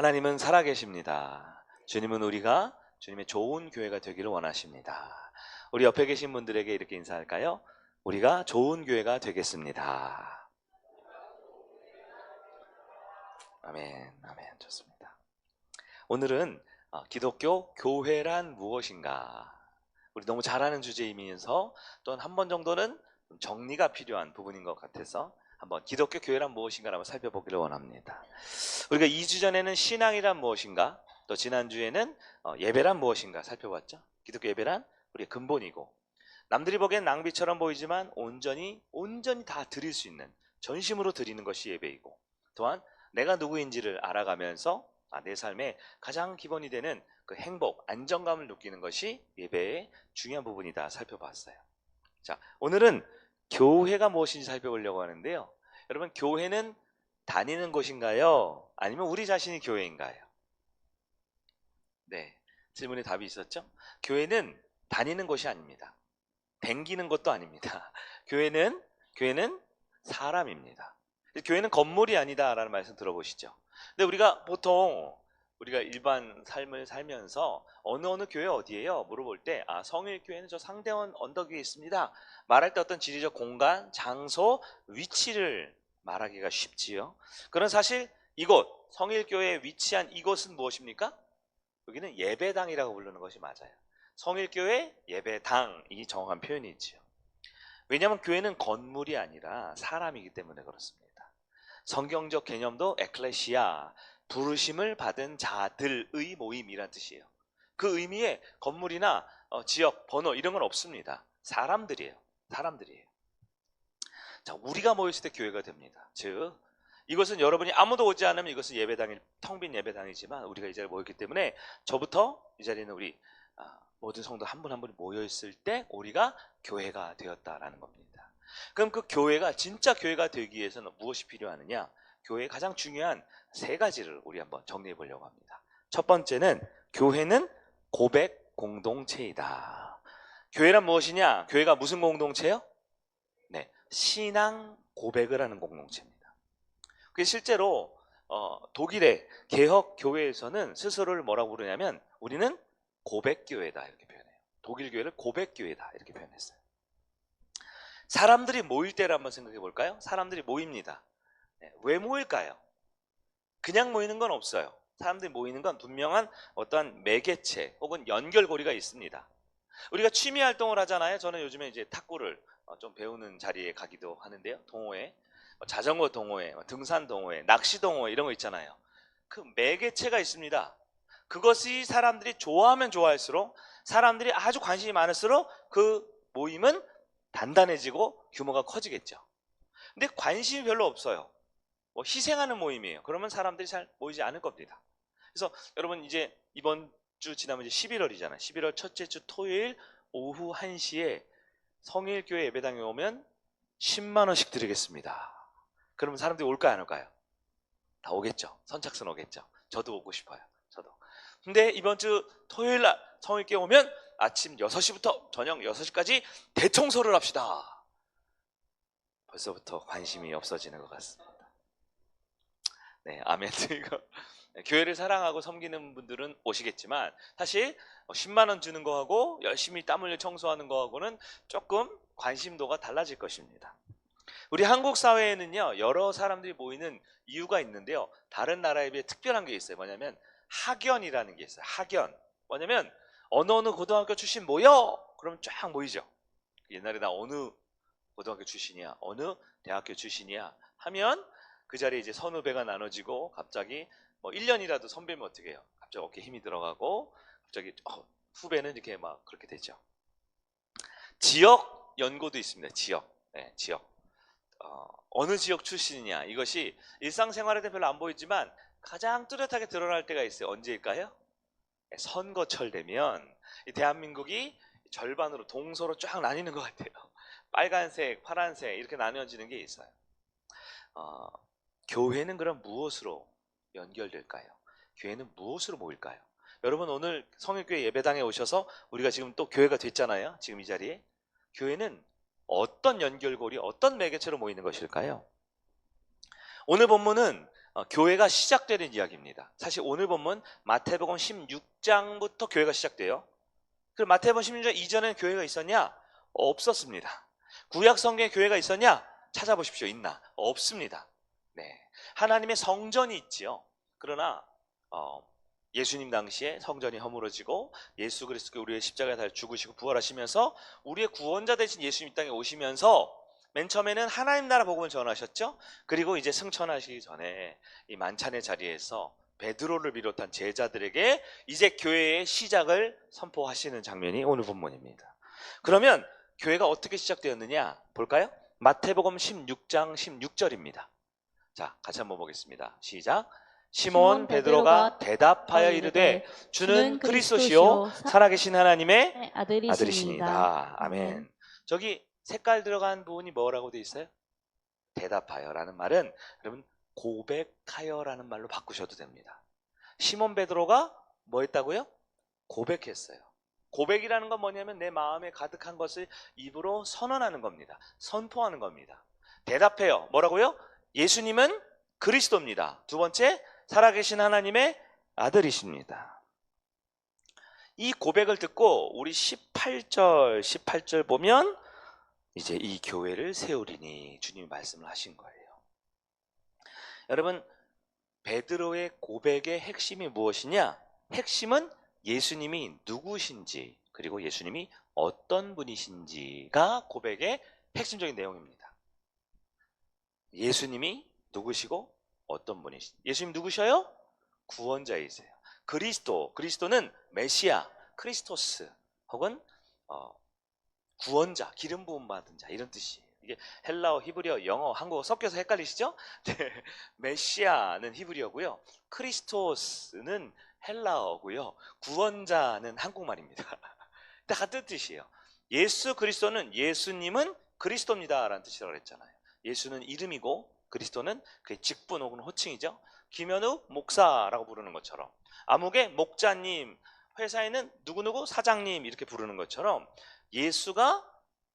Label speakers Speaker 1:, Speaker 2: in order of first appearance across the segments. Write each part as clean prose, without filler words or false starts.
Speaker 1: 하나님은 살아계십니다. 주님은 우리가 주님의 좋은 교회가 되기를 원하십니다. 우리 옆에 계신 분들에게 이렇게 인사할까요? 우리가 좋은 교회가 되겠습니다. 아멘, 아멘. 좋습니다. 오늘은 기독교 교회란 무엇인가? 우리 너무 잘 아는 주제이면서 또한 한 번 정도는 정리가 필요한 부분인 것 같아서 한번 기독교 교회란 무엇인가 한번 살펴보기를 원합니다. 우리가 2주 전에는 신앙이란 무엇인가, 또 지난주에는 예배란 무엇인가 살펴봤죠. 기독교 예배란 우리의 근본이고, 남들이 보기엔 낭비처럼 보이지만 온전히 다 드릴 수 있는, 전심으로 드리는 것이 예배이고, 또한 내가 누구인지를 알아가면서 내 삶의 가장 기본이 되는 그 행복, 안정감을 느끼는 것이 예배의 중요한 부분이다 살펴봤어요. 자, 오늘은 교회가 무엇인지 살펴보려고 하는데요. 여러분, 교회는 다니는 곳인가요? 아니면 우리 자신이 교회인가요? 네, 질문에 답이 있었죠? 교회는 다니는 곳이 아닙니다. 댕기는 것도 아닙니다. 교회는 사람입니다. 교회는 건물이 아니다라는 말씀 들어보시죠? 근데 우리가 보통 우리가 일반 삶을 살면서 어느 교회 어디예요? 물어볼 때 성일교회는 저 상대원 언덕 위에 있습니다. 말할 때 어떤 지리적 공간, 장소, 위치를 말하기가 쉽지요. 그런 사실 이곳 성일교회에 위치한 이곳은 무엇입니까? 여기는 예배당이라고 부르는 것이 맞아요. 성일교회 예배당이 정확한 표현이지요. 왜냐하면 교회는 건물이 아니라 사람이기 때문에 그렇습니다. 성경적 개념도 에클레시아, 부르심을 받은 자들의 모임이란 뜻이에요. 그 의미에 건물이나 지역, 번호 이런 건 없습니다. 사람들이에요. 자, 우리가 모였을 때 교회가 됩니다. 즉, 이것은 여러분이 아무도 오지 않으면 이것은 예배당일, 텅 빈 예배당이지만 우리가 이 자리에 모였기 때문에 저부터 이 자리에는 우리 모든 성도 한 분 한 분이 모여있을 때 우리가 교회가 되었다라는 겁니다. 그럼 그 교회가 진짜 교회가 되기 위해서는 무엇이 필요하느냐? 교회의 가장 중요한 세 가지를 우리 한번 정리해 보려고 합니다. 첫 번째는 교회는 고백 공동체이다. 교회란 무엇이냐? 교회가 무슨 공동체요? 네, 신앙 고백을 하는 공동체입니다. 그게 실제로 독일의 개혁 교회에서는 스스로를 뭐라고 부르냐면 우리는 고백교회다 이렇게 표현해요. 독일 교회를 고백교회다 이렇게 표현했어요. 사람들이 모일 때를 한번 생각해 볼까요? 사람들이 모입니다. 네, 왜 모일까요? 그냥 모이는 건 없어요. 사람들이 모이는 건 분명한 어떠한 매개체 혹은 연결고리가 있습니다. 우리가 취미 활동을 하잖아요. 저는 요즘에 이제 탁구를 좀 배우는 자리에 가기도 하는데요. 동호회, 자전거 동호회, 등산 동호회, 낚시 동호회 이런 거 있잖아요. 그 매개체가 있습니다. 그것이 사람들이 좋아하면 좋아할수록, 사람들이 아주 관심이 많을수록 그 모임은 단단해지고 규모가 커지겠죠. 근데 관심이 별로 없어요. 뭐 희생하는 모임이에요. 그러면 사람들이 잘 모이지 않을 겁니다. 그래서 여러분, 이제 이번 주 지나면 이제 11월이잖아요. 11월 첫째 주 토요일 오후 1시에 성일교회 예배당에 오면 10만 원씩 드리겠습니다. 그러면 사람들이 올까요, 안 올까요? 다 오겠죠. 선착순 오겠죠. 저도 오고 싶어요. 저도. 근데 이번 주 토요일 날 성일교회 오면 아침 6시부터 저녁 6시까지 대청소를 합시다. 벌써부터 관심이 없어지는 것 같습니다. 네, 아멘. 이거 교회를 사랑하고 섬기는 분들은 오시겠지만 사실 10만 원 주는 거하고 열심히 땀 흘려 청소하는 거하고는 조금 관심도가 달라질 것입니다. 우리 한국 사회에는요, 여러 사람들이 모이는 이유가 있는데요, 다른 나라에 비해 특별한 게 있어요. 뭐냐면 학연이라는 게 있어요. 학연. 뭐냐면 어느 고등학교 출신 모여! 그러면 쫙 모이죠. 옛날에 나 어느 고등학교 출신이야, 어느 대학교 출신이야 하면 그 자리에 이제 선후배가 나눠지고, 갑자기 뭐 1년이라도 선배면 어떻게 해요? 갑자기 어깨에 힘이 들어가고, 갑자기 후배는 이렇게 막 그렇게 되죠. 지역 연고도 있습니다. 지역. 네, 지역. 어느 지역 출신이냐, 이것이 일상생활에는 별로 안 보이지만 가장 뚜렷하게 드러날 때가 있어요. 언제일까요? 선거철 되면 이 대한민국이 절반으로 동서로 쫙 나뉘는 것 같아요. 빨간색, 파란색 이렇게 나뉘어지는 게 있어요. 교회는 그럼 무엇으로 연결될까요? 교회는 무엇으로 모일까요? 여러분, 오늘 성일교회 예배당에 오셔서 우리가 지금 또 교회가 됐잖아요. 지금 이 자리에. 교회는 어떤 연결고리, 어떤 매개체로 모이는 것일까요? 오늘 본문은 교회가 시작되는 이야기입니다. 사실 오늘 본문 마태복음 16장부터 교회가 시작돼요. 그럼 마태복음 16장 이전엔 교회가 있었냐? 없었습니다. 구약 성경에 교회가 있었냐? 찾아보십시오. 있나? 없습니다. 네, 하나님의 성전이 있지요. 그러나 예수님 당시에 성전이 허물어지고 예수 그리스도께 우리의 십자가에 달려 죽으시고 부활하시면서 우리의 구원자 되신 예수님 이 땅에 오시면서 맨 처음에는 하나님 나라 복음을 전하셨죠. 그리고 이제 승천하시기 전에 이 만찬의 자리에서 베드로를 비롯한 제자들에게 이제 교회의 시작을 선포하시는 장면이 오늘 본문입니다. 그러면 교회가 어떻게 시작되었느냐 볼까요? 마태복음 16장 16절입니다. 자, 같이 한번 보겠습니다. 시작. 시몬 베드로가 대답하여 이르되 주는 그리스도시요 살아계신 하나님의 아들이시니이다. 아멘. 저기 색깔 들어간 부분이 뭐라고 되어 있어요? 대답하여라는 말은 여러분 고백하여라는 말로 바꾸셔도 됩니다. 시몬 베드로가 뭐 했다고요? 고백했어요. 고백이라는 건 뭐냐면 내 마음에 가득한 것을 입으로 선언하는 겁니다. 선포하는 겁니다. 대답해요. 뭐라고요? 예수님은 그리스도입니다. 두 번째, 살아계신 하나님의 아들이십니다. 이 고백을 듣고 우리 18절 보면 이제 이 교회를 세우리니 주님이 말씀을 하신 거예요. 여러분, 베드로의 고백의 핵심이 무엇이냐? 핵심은 예수님이 누구신지 그리고 예수님이 어떤 분이신지가 고백의 핵심적인 내용입니다. 예수님이 누구시고 어떤 분이신지. 예수님 누구셔요? 구원자이세요. 그리스도는 메시아, 크리스토스 혹은 구원자, 기름 부음 받은 자 이런 뜻이에요. 이게 헬라어, 히브리어, 영어, 한국어 섞여서 헷갈리시죠? 네. 메시아는 히브리어고요. 크리스토스는 헬라어고요. 구원자는 한국말입니다. 다 같은 뜻이에요. 예수 그리스도는 예수님은 그리스도입니다라는 뜻이라고 했잖아요. 예수는 이름이고 그리스도는 그의 직분 혹은 호칭이죠. 김현우 목사라고 부르는 것처럼 아무개 목자님, 회사에는 누구누구 사장님 이렇게 부르는 것처럼 예수가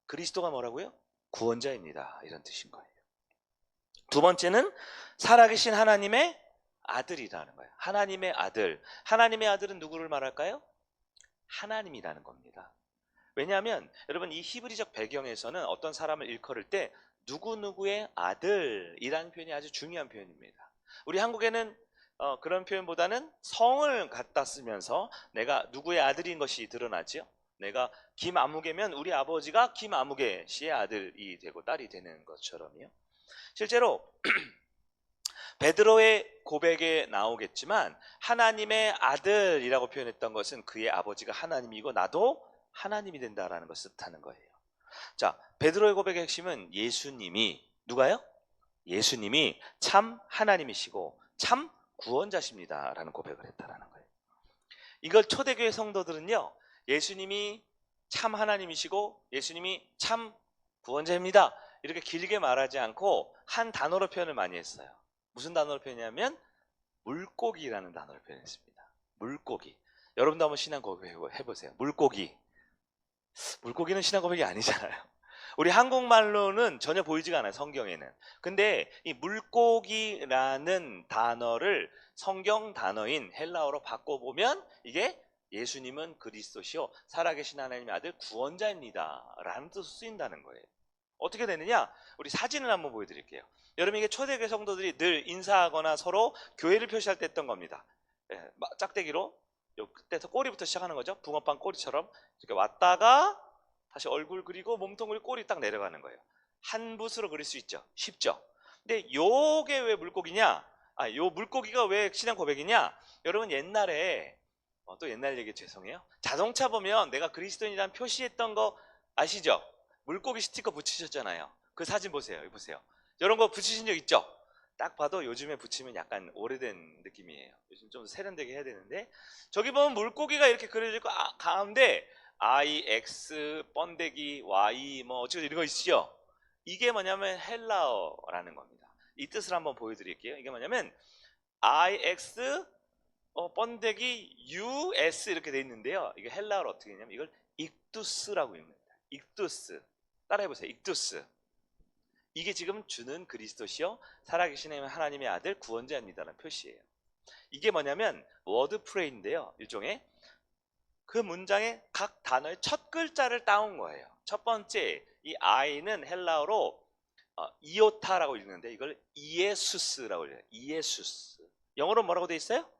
Speaker 1: 그리스도가 뭐라고요? 구원자입니다. 이런 뜻인 거예요. 두 번째는 살아계신 하나님의 아들이라는 거예요. 하나님의 아들. 하나님의 아들은 누구를 말할까요? 하나님이라는 겁니다. 왜냐하면 여러분 이 히브리적 배경에서는 어떤 사람을 일컬을 때 누구누구의 아들이라는 표현이 아주 중요한 표현입니다. 우리 한국에는 그런 표현보다는 성을 갖다 쓰면서 내가 누구의 아들인 것이 드러나죠. 내가 김아무개면 우리 아버지가 김아무개 씨의 아들이 되고 딸이 되는 것처럼요. 실제로 베드로의 고백에 나오겠지만 하나님의 아들이라고 표현했던 것은 그의 아버지가 하나님이고 나도 하나님이 된다라는 것을 뜻하는 거예요. 자, 베드로의 고백의 핵심은 예수님이 누가요? 예수님이 참 하나님이시고 참 구원자십니다라는 고백을 했다라는 거예요. 이걸 초대교회 성도들은요, 예수님이 참 하나님이시고 예수님이 참 구원자입니다 이렇게 길게 말하지 않고 한 단어로 표현을 많이 했어요. 무슨 단어로 표현하냐면 물고기라는 단어를 표현했습니다. 물고기. 여러분도 한번 신앙 고백 해보세요. 물고기는 신앙 고백이 아니잖아요. 우리 한국말로는 전혀 보이지가 않아요. 성경에는. 근데 이 물고기라는 단어를 성경 단어인 헬라어로 바꿔보면 이게 예수님은 그리스도시요 살아계신 하나님의 아들 구원자입니다 라는 뜻으로 쓰인다는 거예요. 어떻게 되느냐? 우리 사진을 한번 보여드릴게요. 여러분 이게 초대교회 성도들이 늘 인사하거나 서로 교회를 표시할 때 했던 겁니다. 짝대기로 그때부터 꼬리부터 시작하는 거죠. 붕어빵 꼬리처럼 이렇게 왔다가 다시 얼굴 그리고 몸통 그리고 꼬리 딱 내려가는 거예요. 한 붓으로 그릴 수 있죠. 쉽죠. 근데 요게 왜 물고기냐? 요 물고기가 왜 신앙 고백이냐? 여러분 옛날에 또 옛날 얘기 죄송해요. 자동차 보면 내가 그리스도인이라는 표시했던 거 아시죠? 물고기 스티커 붙이셨잖아요. 그 사진 보세요. 여기 보세요. 이런 거 붙이신 적 있죠? 딱 봐도 요즘에 붙이면 약간 오래된 느낌이에요. 요즘 좀 세련되게 해야 되는데 저기 보면 물고기가 이렇게 그려져 있고 가운데 I, X, 번데기, Y 뭐 어쩌고 이런 거 있죠? 이게 뭐냐면 헬라어라는 겁니다. 이 뜻을 한번 보여드릴게요. 이게 뭐냐면 I, X, 번데기, U, S 이렇게 돼 있는데요. 이게 헬라어로 어떻게 되냐면 이걸 익두스라고 읽습니다. 익두스. 따라해보세요. 익두스. 이게 지금 주는 그리스도시요 살아계신 하나님의 아들 구원자입니다라는 표시예요. 이게 뭐냐면 워드 프레이인데요. 일종의 그 문장의 각 단어의 첫 글자를 따온 거예요. 첫 번째 이 I는 헬라어로 이오타라고 읽는데 이걸 이에수스라고 읽어요. 이에수스. 영어로 뭐라고 돼 있어요?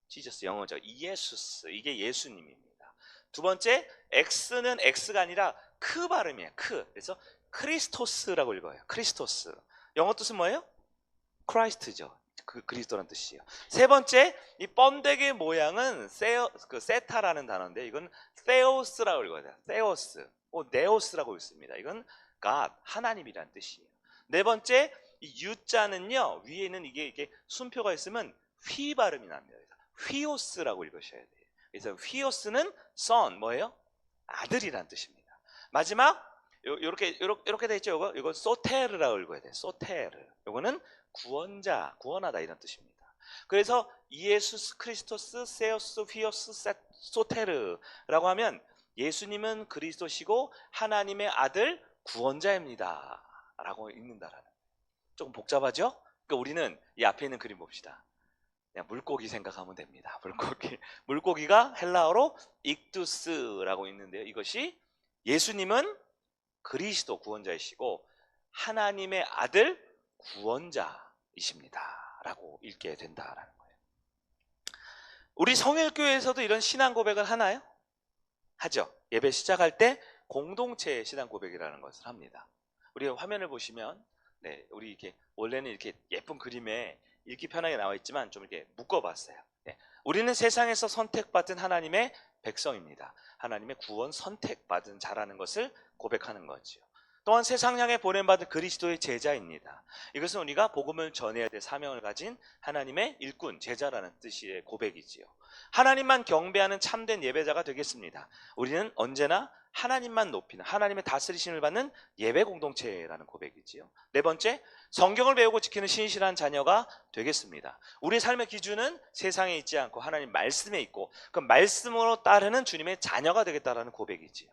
Speaker 1: 지저스. 영어죠. 이에수스. 이게 예수님입니다. 두 번째 X는 X가 아니라 크 발음이에요. 크. 그래서 크리스토스라고 읽어요. 크리스토스. 영어 뜻은 뭐예요? 크라이스트죠. 그 그리스도라는 뜻이에요. 세 번째, 이 번데기 모양은 세타라는 단어인데 이건 세오스라고 읽어요. 세오스, 네오스라고 읽습니다. 이건 God, 하나님이라는 뜻이에요. 네 번째, 이 U자는요 위에 있는 이게 순표가 있으면 휘 발음이 납니다. 휘오스라고 읽으셔야 돼요. 그래서 휘오스는 son, 뭐예요? 아들이라는 뜻입니다. 마지막, 요렇게 돼 있죠. 이거 소테르라고 읽어야 돼요. 소테르. 요거는 구원자, 구원하다 이런 뜻입니다. 그래서 이에수스 크리스토스 세오스 휘오스 소테르라고 하면 예수님은 그리스도시고 하나님의 아들 구원자입니다 라고 읽는다라는. 조금 복잡하죠? 그러니까 우리는 이 앞에 있는 그림 봅시다. 그냥 물고기 생각하면 됩니다. 물고기가 헬라어로 익두스라고 있는데요. 이것이 예수님은 그리스도 구원자이시고 하나님의 아들 구원자이십니다 라고 읽게 된다라는 거예요. 우리 성일교회에서도 이런 신앙 고백을 하나요? 하죠. 예배 시작할 때 공동체 신앙 고백이라는 것을 합니다. 우리 화면을 보시면 우리 이렇게 원래는 이렇게 예쁜 그림에 읽기 편하게 나와 있지만 좀 이렇게 묶어봤어요. 우리는 세상에서 선택받은 하나님의 백성입니다. 하나님의 구원 선택받은 자라는 것을 고백하는 거죠. 또한 세상 향에 보냄받은 그리스도의 제자입니다. 이것은 우리가 복음을 전해야 될 사명을 가진 하나님의 일꾼, 제자라는 뜻의 고백이지요. 하나님만 경배하는 참된 예배자가 되겠습니다. 우리는 언제나 하나님만 높이는, 하나님의 다스리심을 받는 예배 공동체라는 고백이지요. 네 번째, 성경을 배우고 지키는 신실한 자녀가 되겠습니다. 우리의 삶의 기준은 세상에 있지 않고 하나님 말씀에 있고 그 말씀으로 따르는 주님의 자녀가 되겠다라는 고백이지요.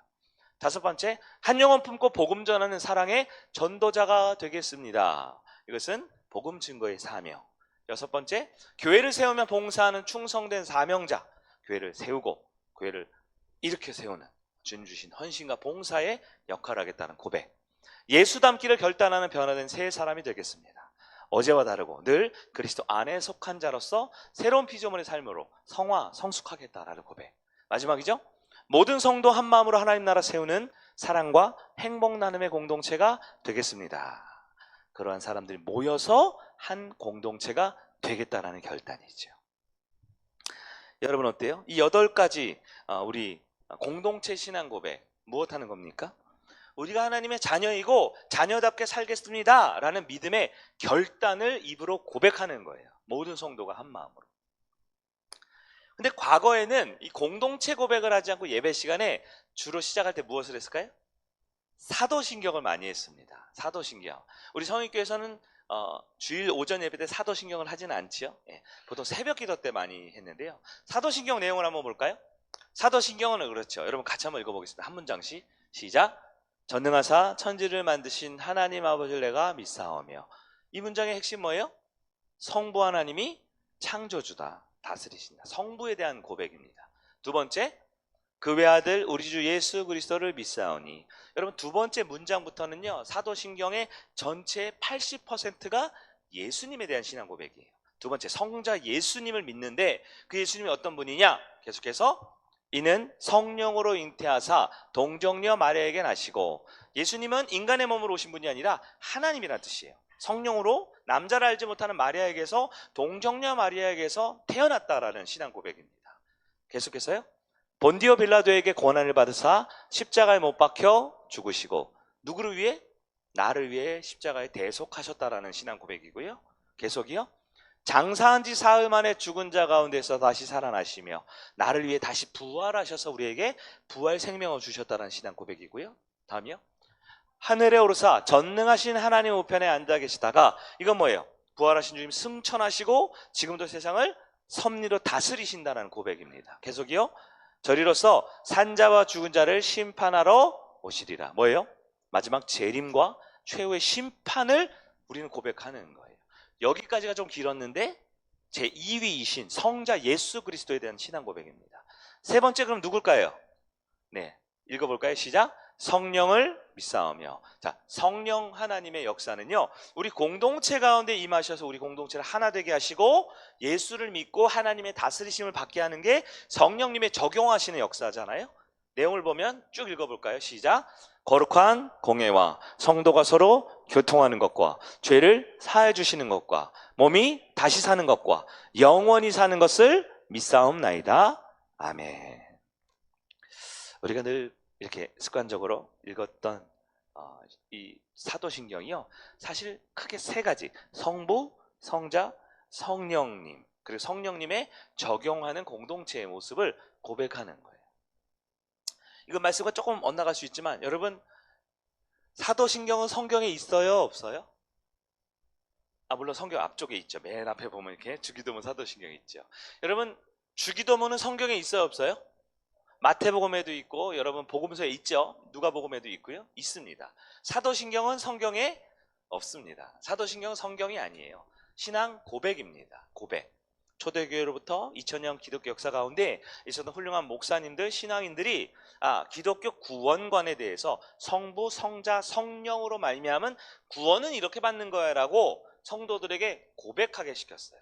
Speaker 1: 다섯 번째, 한 영혼 품고 복음 전하는 사랑의 전도자가 되겠습니다. 이것은 복음 증거의 사명. 여섯 번째, 교회를 세우며 봉사하는 충성된 사명자. 교회를 세우고 교회를 이렇게 세우는 주님 주신 헌신과 봉사의 역할을 하겠다는 고백. 예수 닮기를 결단하는 변화된 새 사람이 되겠습니다. 어제와 다르고 늘 그리스도 안에 속한 자로서 새로운 피조물의 삶으로 성숙하겠다라는 고백. 마지막이죠. 모든 성도 한 마음으로 하나님 나라 세우는 사랑과 행복 나눔의 공동체가 되겠습니다. 그러한 사람들이 모여서 한 공동체가 되겠다라는 결단이죠. 여러분 어때요? 이 8가지 우리 공동체 신앙 고백 무엇하는 겁니까? 우리가 하나님의 자녀이고 자녀답게 살겠습니다 라는 믿음의 결단을 입으로 고백하는 거예요. 모든 성도가 한 마음으로. 근데 과거에는 이 공동체 고백을 하지 않고 예배 시간에 주로 시작할 때 무엇을 했을까요? 사도신경을 많이 했습니다. 사도신경. 우리 성일교에서는 주일 오전 예배 때 사도신경을 하지는 않지요. 보통 새벽 기도 때 많이 했는데요. 사도신경 내용을 한번 볼까요? 사도신경은 그렇죠. 여러분 같이 한번 읽어보겠습니다. 한 문장씩. 시작. 전능하사 천지를 만드신 하나님 아버지를 내가 믿사오며. 이 문장의 핵심 뭐예요? 성부 하나님이 창조주다. 다스리신다. 성부에 대한 고백입니다. 두 번째, 그 외아들 우리 주 예수 그리스도를 믿사오니. 여러분 두 번째 문장부터는요 사도신경의 전체 80%가 예수님에 대한 신앙 고백이에요. 두 번째, 성자 예수님을 믿는데 그 예수님이 어떤 분이냐? 계속해서 이는 성령으로 잉태하사 동정녀 마리아에게 나시고. 예수님은 인간의 몸으로 오신 분이 아니라 하나님이라는 뜻이에요. 성령으로 남자를 알지 못하는 마리아에게서 동정녀 마리아에게서 태어났다라는 신앙 고백입니다. 계속해서요. 본디오 빌라도에게 고난을 받으사 십자가에 못 박혀 죽으시고 누구를 위해? 나를 위해 십자가에 대속하셨다라는 신앙 고백이고요. 계속이요. 장사한 지 사흘 만에 죽은 자 가운데서 다시 살아나시며 나를 위해 다시 부활하셔서 우리에게 부활 생명을 주셨다라는 신앙 고백이고요. 다음이요. 하늘에 오르사 전능하신 하나님 우편에 앉아 계시다가 이건 뭐예요? 부활하신 주님 승천하시고 지금도 세상을 섭리로 다스리신다는 고백입니다. 계속이요. 저리로서 산자와 죽은 자를 심판하러 오시리라. 뭐예요? 마지막 재림과 최후의 심판을 우리는 고백하는 거예요. 여기까지가 좀 길었는데 제2위이신 성자 예수 그리스도에 대한 신앙 고백입니다. 세 번째 그럼 누굴까요? 네, 읽어볼까요? 시작. 성령을 믿사오며. 자, 성령 하나님의 역사는요, 우리 공동체 가운데 임하셔서 우리 공동체를 하나 되게 하시고 예수를 믿고 하나님의 다스리심을 받게 하는 게 성령님의 적용하시는 역사잖아요. 내용을 보면 쭉 읽어볼까요? 시작. 거룩한 공예와 성도가 서로 교통하는 것과 죄를 사해 주시는 것과 몸이 다시 사는 것과 영원히 사는 것을 믿사옵나이다. 아멘. 우리가 늘 이렇게 습관적으로 읽었던 이 사도신경이요, 사실 크게 세 가지, 성부, 성자, 성령님, 그리고 성령님의 적용하는 공동체의 모습을 고백하는 거예요. 이건 말씀과 조금 엇나갈 수 있지만 여러분, 사도신경은 성경에 있어요, 없어요? 물론 성경 앞쪽에 있죠. 맨 앞에 보면 이렇게 주기도문 사도신경이 있죠. 여러분, 주기도문은 성경에 있어요, 없어요? 마태복음에도 있고 여러분 복음서에 있죠. 누가복음에도 있고요. 있습니다. 사도신경은 성경에 없습니다. 사도신경은 성경이 아니에요. 신앙 고백입니다. 고백. 초대교회로부터 2000년 기독교 역사 가운데 있었던 훌륭한 목사님들, 신앙인들이 기독교 구원관에 대해서 성부, 성자, 성령으로 말미암은 구원은 이렇게 받는 거야 라고 성도들에게 고백하게 시켰어요.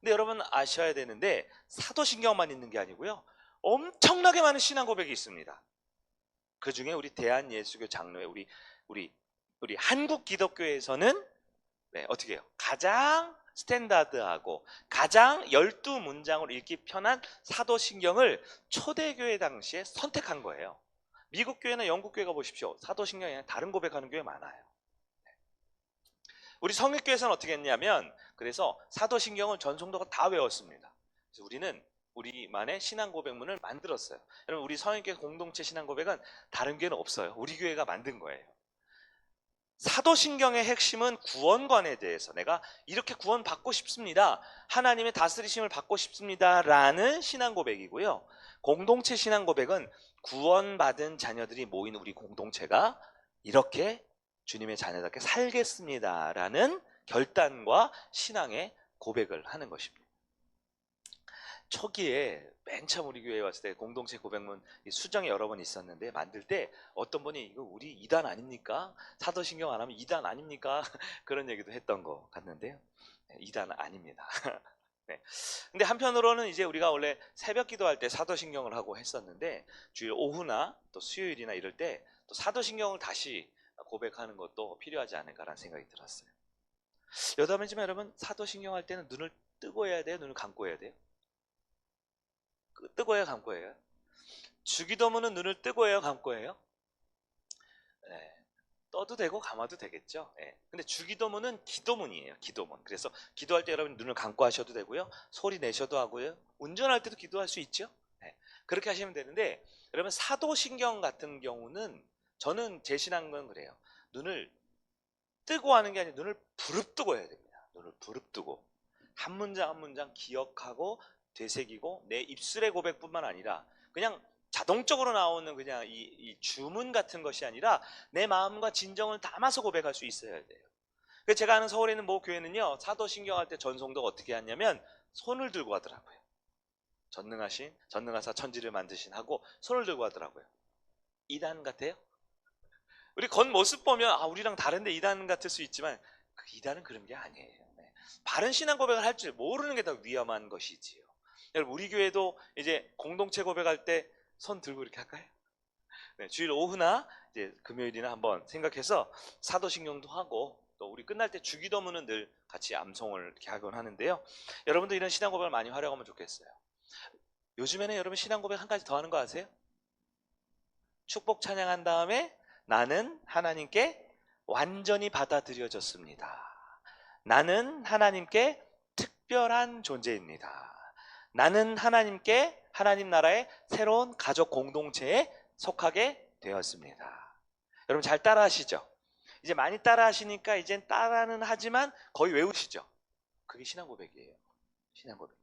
Speaker 1: 근데 여러분 아셔야 되는데 사도신경만 있는 게 아니고요, 엄청나게 많은 신앙 고백이 있습니다. 그 중에 우리 대한예수교 장로회, 우리 한국 기독교에서는 어떻게 해요? 가장 스탠다드하고 가장 12문장으로 읽기 편한 사도신경을 초대교회 당시에 선택한 거예요. 미국 교회나 영국 교회가 보십시오. 사도신경이 아니라 다른 고백하는 교회 많아요. 우리 성립교회에서는 어떻게 했냐면, 그래서 사도신경을 전 성도가 다 외웠습니다. 그래서 우리는 우리만의 신앙 고백문을 만들었어요. 여러분, 우리 성인교회 공동체 신앙 고백은 다른 교회는 없어요. 우리 교회가 만든 거예요. 사도신경의 핵심은 구원관에 대해서 내가 이렇게 구원받고 싶습니다, 하나님의 다스리심을 받고 싶습니다 라는 신앙 고백이고요, 공동체 신앙 고백은 구원받은 자녀들이 모인 우리 공동체가 이렇게 주님의 자녀답게 살겠습니다 라는 결단과 신앙의 고백을 하는 것입니다. 초기에 맨 처음 우리 교회에 왔을 때 공동체 고백문 수정이 여러 번 있었는데, 만들 때 어떤 분이 이거 우리 이단 아닙니까? 사도신경 안 하면 이단 아닙니까? 그런 얘기도 했던 것 같는데요. 이단 아닙니다. 네. 근데 한편으로는 이제 우리가 원래 새벽 기도할 때 사도신경을 하고 했었는데, 주일 오후나 또 수요일이나 이럴 때 또 사도신경을 다시 고백하는 것도 필요하지 않을까라는 생각이 들었어요. 여담이지만 여러분, 사도신경 할 때는 눈을 뜨고 해야 돼요? 눈을 감고 해야 돼요? 뜨고 해요, 감고 해요? 주기도문은 눈을 뜨고 해요, 감고 해요? 네, 떠도 되고 감아도 되겠죠. 네. 근데 주기도문은 기도문이에요, 기도문. 그래서 기도할 때 여러분 눈을 감고 하셔도 되고요, 소리 내셔도 하고요, 운전할 때도 기도할 수 있죠. 네. 그렇게 하시면 되는데, 여러분 사도신경 같은 경우는 저는 제 신앙은 그래요. 눈을 뜨고 하는 게 아니라 눈을 부릅뜨고 해야 됩니다. 눈을 부릅뜨고 한 문장 한 문장 기억하고 되새기고, 내 입술의 고백뿐만 아니라 그냥 자동적으로 나오는 그냥 이 주문 같은 것이 아니라 내 마음과 진정을 담아서 고백할 수 있어야 돼요. 그래서 제가 아는 서울에 있는 모 교회는요, 사도신경 할 때 전송도가 어떻게 하냐면 손을 들고 하더라고요. 전능하사 천지를 만드신 하고 손을 들고 하더라고요. 이단 같아요? 우리 겉모습 보면 우리랑 다른데 이단 같을 수 있지만 그 이단은 그런 게 아니에요. 바른 신앙 고백을 할 줄 모르는 게 더 위험한 것이지요. 여러분, 우리 교회도 이제 공동체 고백할 때 손 들고 이렇게 할까요? 네, 주일 오후나 이제 금요일이나 한번 생각해서 사도신경도 하고, 또 우리 끝날 때 주기도문은 늘 같이 암송을 이렇게 하곤 하는데요. 여러분도 이런 신앙 고백을 많이 활용하면 좋겠어요. 요즘에는 여러분 신앙 고백 한 가지 더 하는 거 아세요? 축복 찬양한 다음에 나는 하나님께 완전히 받아들여졌습니다. 나는 하나님께 특별한 존재입니다. 나는 하나님 나라의 새로운 가족 공동체에 속하게 되었습니다. 여러분 잘 따라 하시죠? 이제 많이 따라 하시니까 이젠 따라는 하지만 거의 외우시죠? 그게 신앙 고백이에요. 신앙 고백.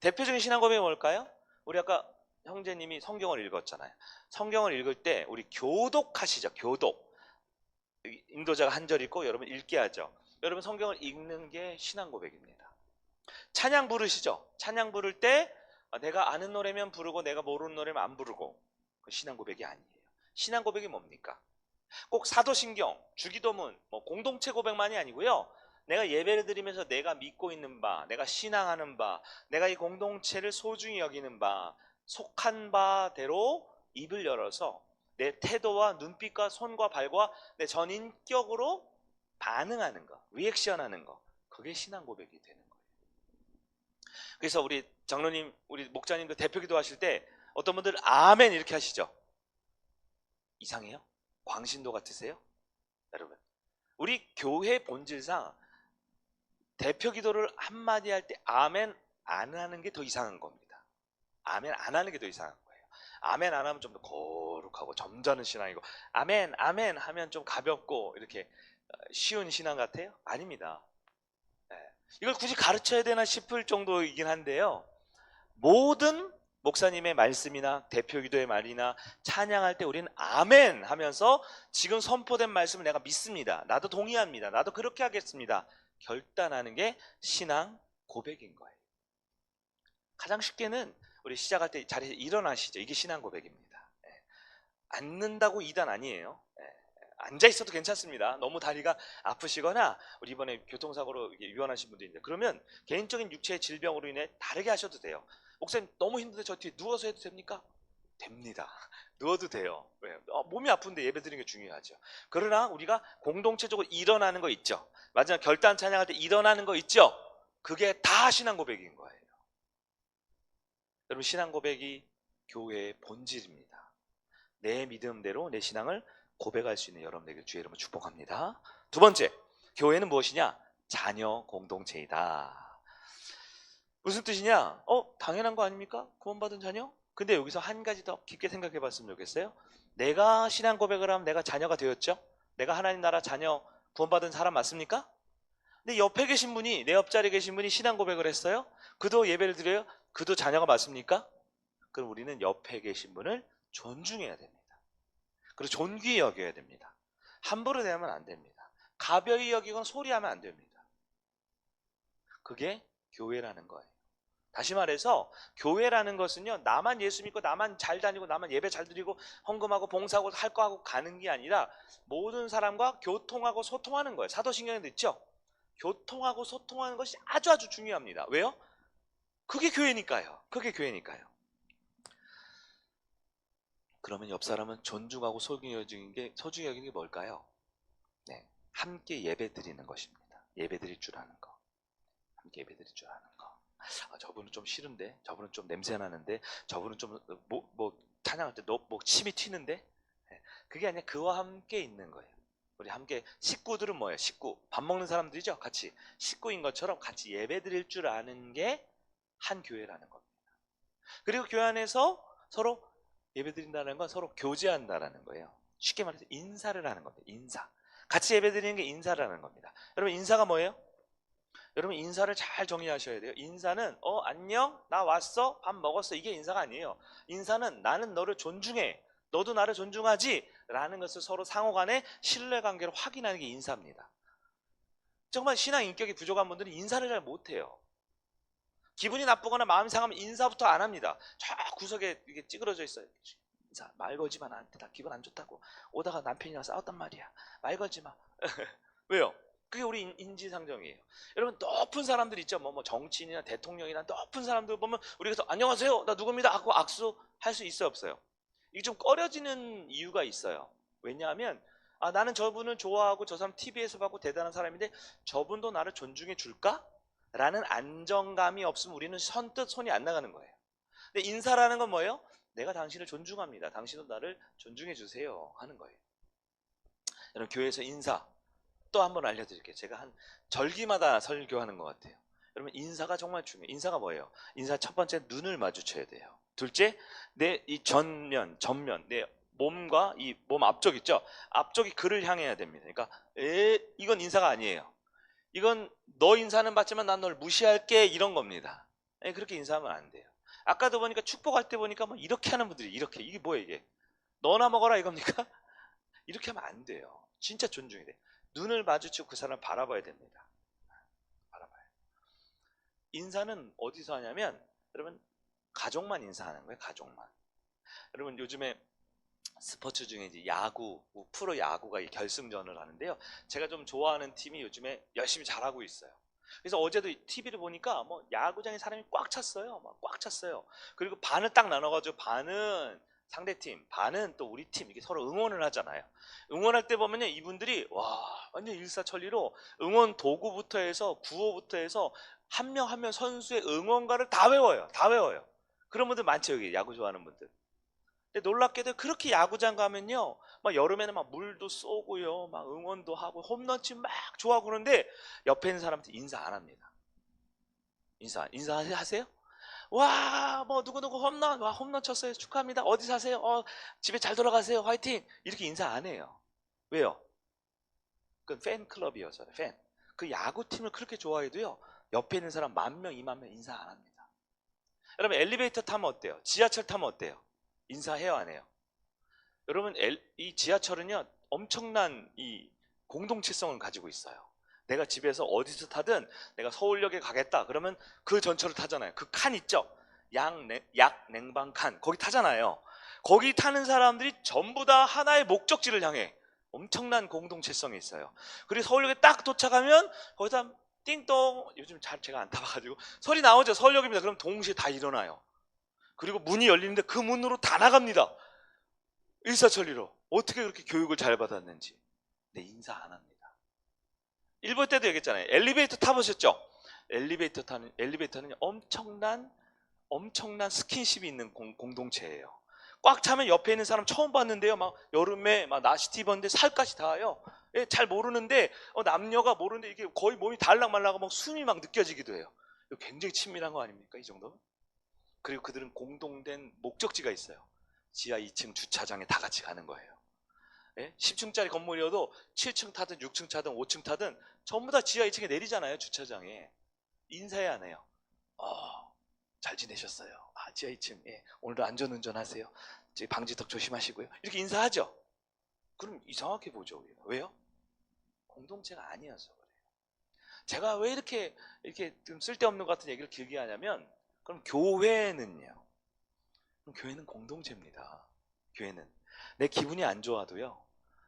Speaker 1: 대표적인 신앙 고백이 뭘까요? 우리 아까 형제님이 성경을 읽었잖아요. 성경을 읽을 때 우리 교독하시죠? 교독. 인도자가 한 절 읽고 여러분 읽게 하죠. 여러분 성경을 읽는 게 신앙 고백입니다. 찬양 부르시죠. 찬양 부를 때 내가 아는 노래면 부르고 내가 모르는 노래면 안 부르고, 그 신앙 고백이 아니에요. 신앙 고백이 뭡니까? 꼭 사도신경, 주기도문, 공동체 고백만이 아니고요. 내가 예배를 드리면서 내가 믿고 있는 바, 내가 신앙하는 바, 내가 이 공동체를 소중히 여기는 바, 속한 바대로 입을 열어서 내 태도와 눈빛과 손과 발과 내 전인격으로 반응하는 거, 리액션하는 거, 그게 신앙 고백이 되는 거예요. 그래서 우리 장로님, 우리 목자님도 대표기도 하실 때 어떤 분들 아멘 이렇게 하시죠. 이상해요? 광신도 같으세요? 여러분, 우리 교회 본질상 대표기도를 한마디 할 때 아멘 안 하는 게 더 이상한 겁니다. 아멘 안 하는 게 더 이상한 거예요. 아멘 안 하면 좀 더 거룩하고 점잖은 신앙이고, 아멘 아멘 하면 좀 가볍고 이렇게 쉬운 신앙 같아요? 아닙니다. 이걸 굳이 가르쳐야 되나 싶을 정도이긴 한데요. 모든 목사님의 말씀이나 대표기도의 말이나 찬양할 때 우리는 아멘 하면서 지금 선포된 말씀을 내가 믿습니다, 나도 동의합니다, 나도 그렇게 하겠습니다, 결단하는 게 신앙 고백인 거예요. 가장 쉽게는 우리 시작할 때 자리에서 일어나시죠. 이게 신앙 고백입니다. 앉는다고 이단 아니에요. 앉아 있어도 괜찮습니다. 너무 다리가 아프시거나 우리 이번에 교통사고로 유언하신 분도 있는데, 그러면 개인적인 육체의 질병으로 인해 다르게 하셔도 돼요. 목사님 너무 힘든데 저 뒤에 누워서 해도 됩니까? 됩니다. 누워도 돼요. 왜? 몸이 아픈데 예배 드리는 게 중요하죠. 그러나 우리가 공동체적으로 일어나는 거 있죠. 마지막 결단 찬양할 때 일어나는 거 있죠. 그게 다 신앙 고백인 거예요. 여러분, 신앙 고백이 교회의 본질입니다. 내 믿음대로 내 신앙을 고백할 수 있는 여러분에게 주의 이름으로 축복합니다. 두 번째, 교회는 무엇이냐? 자녀 공동체이다. 무슨 뜻이냐? 당연한 거 아닙니까? 구원받은 자녀? 근데 여기서 한 가지 더 깊게 생각해 봤으면 좋겠어요. 내가 신앙 고백을 하면 내가 자녀가 되었죠? 내가 하나님 나라 자녀 구원받은 사람 맞습니까? 근데 옆에 계신 분이, 내 옆자리에 계신 분이 신앙 고백을 했어요? 그도 예배를 드려요? 그도 자녀가 맞습니까? 그럼 우리는 옆에 계신 분을 존중해야 됩니다. 그리고 존귀히 여겨야 됩니다. 함부로 대하면 안 됩니다. 가벼이 여기거나 소리하면 안 됩니다. 그게 교회라는 거예요. 다시 말해서 교회라는 것은요, 나만 예수 믿고 나만 잘 다니고 나만 예배 잘 드리고 헌금하고 봉사하고 할 거 하고 가는 게 아니라 모든 사람과 교통하고 소통하는 거예요. 사도신경에도 있죠. 교통하고 소통하는 것이 아주 중요합니다. 왜요? 그게 교회니까요. 그게 교회니까요. 그러면 옆 사람은 존중하고 소중히 여기는 게 뭘까요? 네, 함께 예배 드리는 것입니다. 예배 드릴 줄 아는 거. 함께 예배 드릴 줄 아는 거. 저분은 좀 싫은데, 저분은 좀 냄새 나는데, 저분은 좀 찬양할 때 침이 튀는데, 그게 아니라 그와 함께 있는 거예요. 우리 함께, 식구들은 뭐예요? 식구, 밥 먹는 사람들이죠. 같이 식구인 것처럼 같이 예배 드릴 줄 아는 게 한 교회라는 겁니다. 그리고 교회 안에서 서로 예배 드린다는 건 서로 교제한다라는 거예요. 쉽게 말해서 인사를 하는 겁니다. 인사. 같이 예배 드리는 게 인사를 하는 겁니다. 여러분, 인사가 뭐예요? 여러분, 인사를 잘 정리하셔야 돼요. 인사는 안녕, 나 왔어, 밥 먹었어, 이게 인사가 아니에요. 인사는 나는 너를 존중해, 너도 나를 존중하지 라는 것을 서로 상호간에 신뢰관계를 확인하는 게 인사입니다. 정말 신앙 인격이 부족한 분들은 인사를 잘 못해요. 기분이 나쁘거나 마음이 상하면 인사부터 안 합니다. 저 구석에 이게 찌그러져 있어요. 인사, 말 걸지 마, 나한테. 나 기분 안 좋다고. 오다가 남편이랑 싸웠단 말이야. 말 걸지 마. 왜요? 그게 우리 인지상정이에요. 여러분, 높은 사람들 있죠. 뭐 정치인이나 대통령이나 높은 사람들 보면 우리가 안녕하세요, 나 누굽니다 하고 악수할 수 있어요, 없어요? 이게 좀 꺼려지는 이유가 있어요. 왜냐하면 나는 저분을 좋아하고 저 사람 TV에서 봤고 대단한 사람인데 저분도 나를 존중해 줄까? 라는 안정감이 없으면 우리는 선뜻 손이 안 나가는 거예요. 근데 인사라는 건 뭐예요? 내가 당신을 존중합니다, 당신도 나를 존중해 주세요 하는 거예요. 여러분, 교회에서 인사 또 한 번 알려드릴게요. 제가 한 절기마다 설교하는 것 같아요. 여러분, 인사가 정말 중요해요. 인사가 뭐예요? 인사 첫 번째, 눈을 마주쳐야 돼요. 둘째, 내 이 전면, 내 몸과 이 몸 앞쪽 있죠? 앞쪽이 그를 향해야 됩니다. 그러니까 이건 인사가 아니에요. 이건 너 인사는 받지만 난 널 무시할게, 이런 겁니다. 그렇게 인사하면 안 돼요. 아까도 보니까 축복할 때 보니까 뭐 이렇게 하는 분들이, 이게 뭐예요 이게? 너나 먹어라 이겁니까? 이렇게 하면 안 돼요. 진짜 존중이 돼. 눈을 마주치고 그 사람을 바라봐야 됩니다. 바라봐요. 인사는 어디서 하냐면 여러분 가족만 인사하는 거예요. 가족만. 여러분 요즘에 스포츠 중에 이제 야구, 프로 야구가 결승전을 하는데요. 제가 좀 좋아하는 팀이 요즘에 열심히 잘하고 있어요. 그래서 어제도 TV를 보니까 뭐 야구장에 사람이 꽉 찼어요. 막 꽉 찼어요. 그리고 반을 딱 나눠가지고 반은 상대팀, 반은 또 우리 팀 이렇게 서로 응원을 하잖아요. 응원할 때 보면요, 이분들이 와 완전 일사천리로 응원 도구부터 해서 구호부터 해서 한 명 한 명 선수의 응원가를 다 외워요. 다 외워요. 그런 분들 많죠, 여기 야구 좋아하는 분들. 근데 놀랍게도 그렇게 야구장 가면요, 막 여름에는 막 물도 쏘고요, 막 응원도 하고 홈런치 막 좋아하고 그러는데 옆에 있는 사람한테 인사 안 합니다. 인사하세요? 와, 뭐 누구누구 홈런, 와 홈런 쳤어요, 축하합니다. 어디 사세요? 집에 잘 돌아가세요, 화이팅. 이렇게 인사 안 해요. 왜요? 그건 팬클럽이어서요. 팬. 그 야구팀을 그렇게 좋아해도요, 옆에 있는 사람 10,000명, 20,000명 인사 안 합니다. 여러분 엘리베이터 타면 어때요? 지하철 타면 어때요? 인사해요, 안 해요? 여러분 이 지하철은요 엄청난 이 공동체성을 가지고 있어요. 내가 집에서 어디서 타든 내가 서울역에 가겠다 그러면 그 전철을 타잖아요. 그 칸 있죠? 약 냉방 칸 거기 타잖아요. 거기 타는 사람들이 전부 다 하나의 목적지를 향해 엄청난 공동체성이 있어요. 그리고 서울역에 딱 도착하면 거기다 띵동, 요즘 잘 제가 안 타봐가지고 소리 나오죠. 서울역입니다. 그럼 동시에 다 일어나요. 그리고 문이 열리는데 그 문으로 다 나갑니다. 일사천리로. 어떻게 그렇게 교육을 잘 받았는지. 네, 인사 안 합니다. 일본 때도 얘기했잖아요. 엘리베이터 타보셨죠? 엘리베이터는 엄청난 스킨십이 있는 공동체예요. 꽉 차면 옆에 있는 사람 처음 봤는데요. 막 여름에 막 나시티 입었는데 살까지 닿아요. 예, 잘 모르는데 남녀가 모르는데 이게 거의 몸이 달랑말랑하고 막 숨이 막 느껴지기도 해요. 이거 굉장히 친밀한 거 아닙니까? 이 정도면? 그리고 그들은 공동된 목적지가 있어요. 지하 2층 주차장에 다 같이 가는 거예요. 예? 10층짜리 건물이어도 7층 타든 6층 타든 5층 타든 전부 다 지하 2층에 내리잖아요. 주차장에. 인사해 안 해요. 잘 지내셨어요. 지하 2층. 예. 오늘도 안전운전 하세요. 방지턱 조심하시고요. 이렇게 인사하죠. 그럼 이상하게 보죠. 우리가. 왜요? 공동체가 아니어서 그래요. 제가 왜 이렇게 좀 쓸데없는 것 같은 얘기를 길게 하냐면, 그럼 교회는요. 그럼 교회는 공동체입니다. 교회는 내 기분이 안 좋아도요,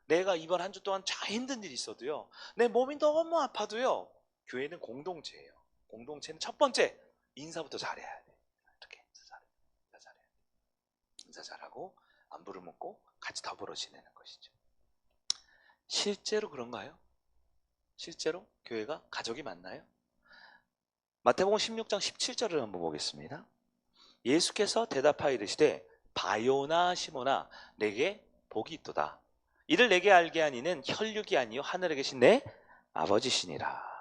Speaker 1: 내가 이번 한 주 동안 참 힘든 일이 있어도요, 내 몸이 너무 아파도요, 교회는 공동체예요. 공동체는 첫 번째 인사부터 잘해야 돼. 이렇게 인사 잘하고 안부를 묻고 같이 더불어 지내는 것이죠. 실제로 그런가요? 실제로 교회가 가족이 맞나요? 마태복음 16장 17절을 한번 보겠습니다. 예수께서 대답하여 이르시되 바요나 시모나 내게 복이 있도다. 이를 내게 알게 한 이는 혈육이 아니요 하늘에 계신 내 아버지시니라.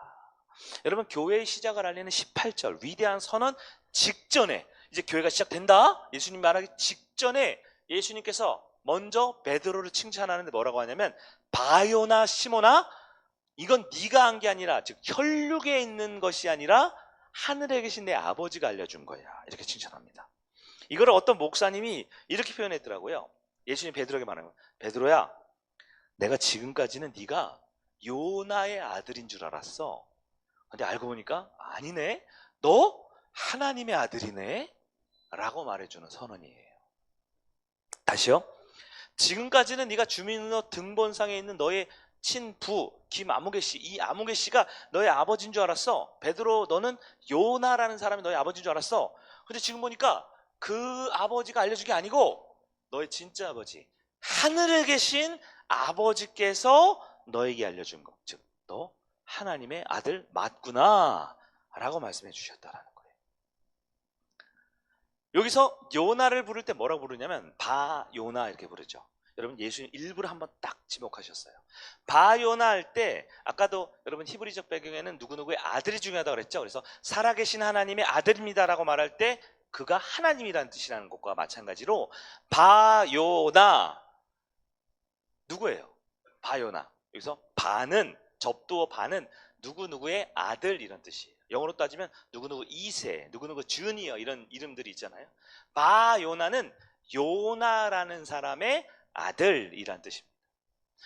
Speaker 1: 여러분 교회의 시작을 알리는 18절 위대한 선언 직전에, 이제 교회가 시작된다 예수님 말하기 직전에 예수님께서 먼저 베드로를 칭찬하는데 뭐라고 하냐면 바요나 시모나, 이건 네가 한 게 아니라, 즉 혈육에 있는 것이 아니라 하늘에 계신 내 아버지가 알려준 거야. 이렇게 칭찬합니다. 이거를 어떤 목사님이 이렇게 표현했더라고요. 예수님 베드로에게 말하는 거예요. 베드로야, 내가 지금까지는 네가 요나의 아들인 줄 알았어. 근데 알고 보니까 아니네, 너 하나님의 아들이네 라고 말해주는 선언이에요. 다시요. 지금까지는 네가 주민등록 등본상에 있는 너의 친부 김아무개 씨, 이 아무개 씨가 너의 아버지인 줄 알았어. 베드로, 너는 요나라는 사람이 너의 아버지인 줄 알았어. 근데 지금 보니까 그 아버지가 알려준 게 아니고 너의 진짜 아버지, 하늘에 계신 아버지께서 너에게 알려준 것, 즉 너 하나님의 아들 맞구나 라고 말씀해 주셨다라는 거예요. 여기서 요나를 부를 때 뭐라고 부르냐면 바요나 이렇게 부르죠. 여러분 예수님 일부러 한번 딱 지목하셨어요. 바요나 할 때 아까도 여러분 히브리적 배경에는 누구누구의 아들이 중요하다고 그랬죠. 그래서 살아계신 하나님의 아들입니다라고 말할 때 그가 하나님이라는 뜻이라는 것과 마찬가지로 바요나 누구예요? 바요나. 여기서 바는 접두어 바는 누구누구의 아들 이런 뜻이에요. 영어로 따지면 누구누구 2세, 누구누구 주니어 이런 이름들이 있잖아요. 바요나는 요나라는 사람의 아들이란 뜻입니다.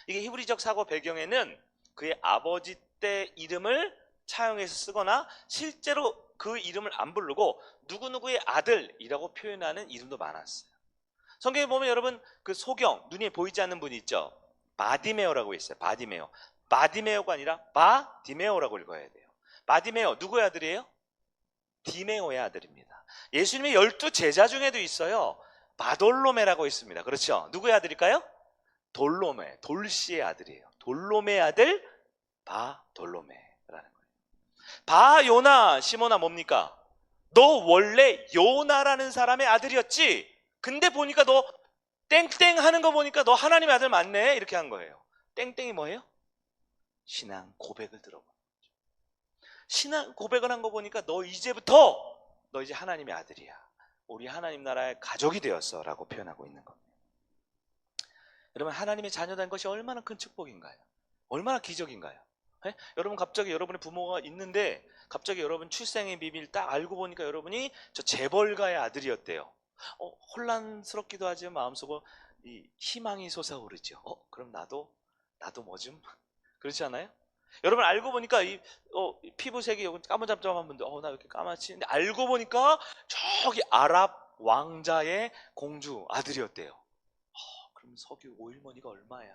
Speaker 1: 이게 히브리적 사고 배경에는 그의 아버지 때 이름을 차용해서 쓰거나 실제로 그 이름을 안 부르고 누구누구의 아들이라고 표현하는 이름도 많았어요. 성경에 보면 여러분 그 소경, 눈이 보이지 않는 분이 있죠. 바디메오라고 있어요. 바디메오. 바디메오가 아니라 바디메오라고 읽어야 돼요. 바디메오 누구의 아들이에요? 디메오의 아들입니다. 예수님의 12 제자 중에도 있어요. 바돌로메라고 있습니다. 그렇죠? 누구의 아들일까요? 돌로메, 돌씨의 아들이에요. 돌로메의 아들 바돌로메라는 거예요. 바요나, 시몬아 뭡니까? 너 원래 요나라는 사람의 아들이었지? 근데 보니까 너 땡땡 하는 거 보니까 너 하나님의 아들 맞네? 이렇게 한 거예요. 땡땡이 뭐예요? 신앙 고백을 들어본 거죠. 신앙 고백을 한 거 보니까 너 이제 하나님의 아들이야. 우리 하나님 나라의 가족이 되었어 라고 표현하고 있는 겁니다. 여러분, 하나님의 자녀된 것이 얼마나 큰 축복인가요? 얼마나 기적인가요? 네? 여러분, 갑자기 여러분의 부모가 있는데 갑자기 여러분 출생의 비밀 딱 알고 보니까 여러분이 저 재벌가의 아들이었대요. 혼란스럽기도 하지만 마음속으로 이 희망이 솟아오르죠. 그럼 나도 뭐 좀 그렇지 않아요? 여러분, 알고 보니까 피부색이 까무잡잡한 분들, 나 왜 이렇게 까맣지? 근데 알고 보니까 저기 아랍 왕자의 공주 아들이었대요. 그럼 석유 오일머니가 얼마야?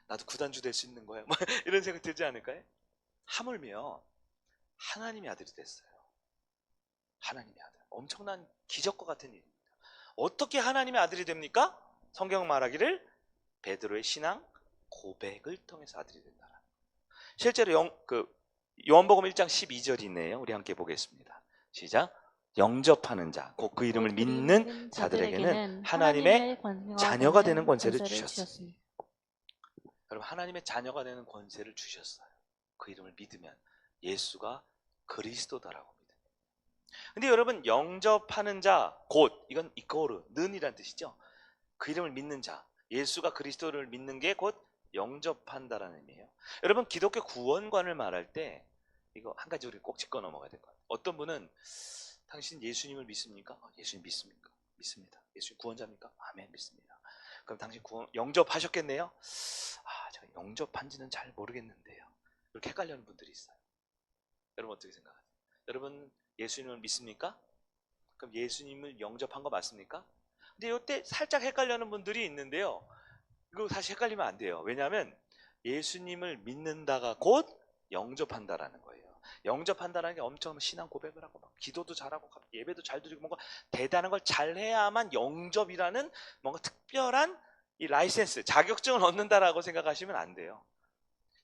Speaker 1: 나도 구단주 될 수 있는 거야? 뭐 이런 생각 들지 않을까요? 하물며 하나님의 아들이 됐어요. 하나님의 아들. 엄청난 기적과 같은 일입니다. 어떻게 하나님의 아들이 됩니까? 성경 말하기를 베드로의 신앙 고백을 통해서 아들이 된다라는 거예요. 실제로 요한복음 1장 12절이 있네요. 우리 함께 보겠습니다. 시작. 영접하는 자, 곧 그 이름을 믿는 자들에게는 하나님의 자녀가 되는 권세를 주셨습니다. 여러분, 하나님의 자녀가 되는 권세를 주셨어요. 그 이름을 믿으면 예수가 그리스도다라고 믿습니다. 근데 여러분, 영접하는 자, 곧 이건 는이란 뜻이죠. 그 이름을 믿는 자, 예수가 그리스도를 믿는 게 곧 영접한다라는 의미예요. 여러분, 기독교 구원관을 말할 때 이거 한 가지 우리 꼭 짚고 넘어가야 될 것 같아요. 어떤 분은 당신 예수님을 믿습니까? 예수님 믿습니까? 믿습니다. 예수님 구원자입니까? 아멘, 믿습니다. 그럼 당신 영접하셨겠네요? 제가 영접한지는 잘 모르겠는데요. 이렇게 헷갈리는 분들이 있어요. 여러분, 어떻게 생각하세요? 여러분, 예수님을 믿습니까? 그럼 예수님을 영접한 거 맞습니까? 근데 이때 살짝 헷갈리는 분들이 있는데요. 이거 사실 헷갈리면 안 돼요. 왜냐하면 예수님을 믿는다가 곧 영접한다라는 거예요. 영접한다는 게 엄청 신앙 고백을 하고 막 기도도 잘하고 예배도 잘 드리고 뭔가 대단한 걸 잘해야만 영접이라는 뭔가 특별한 이 라이센스, 자격증을 얻는다라고 생각하시면 안 돼요.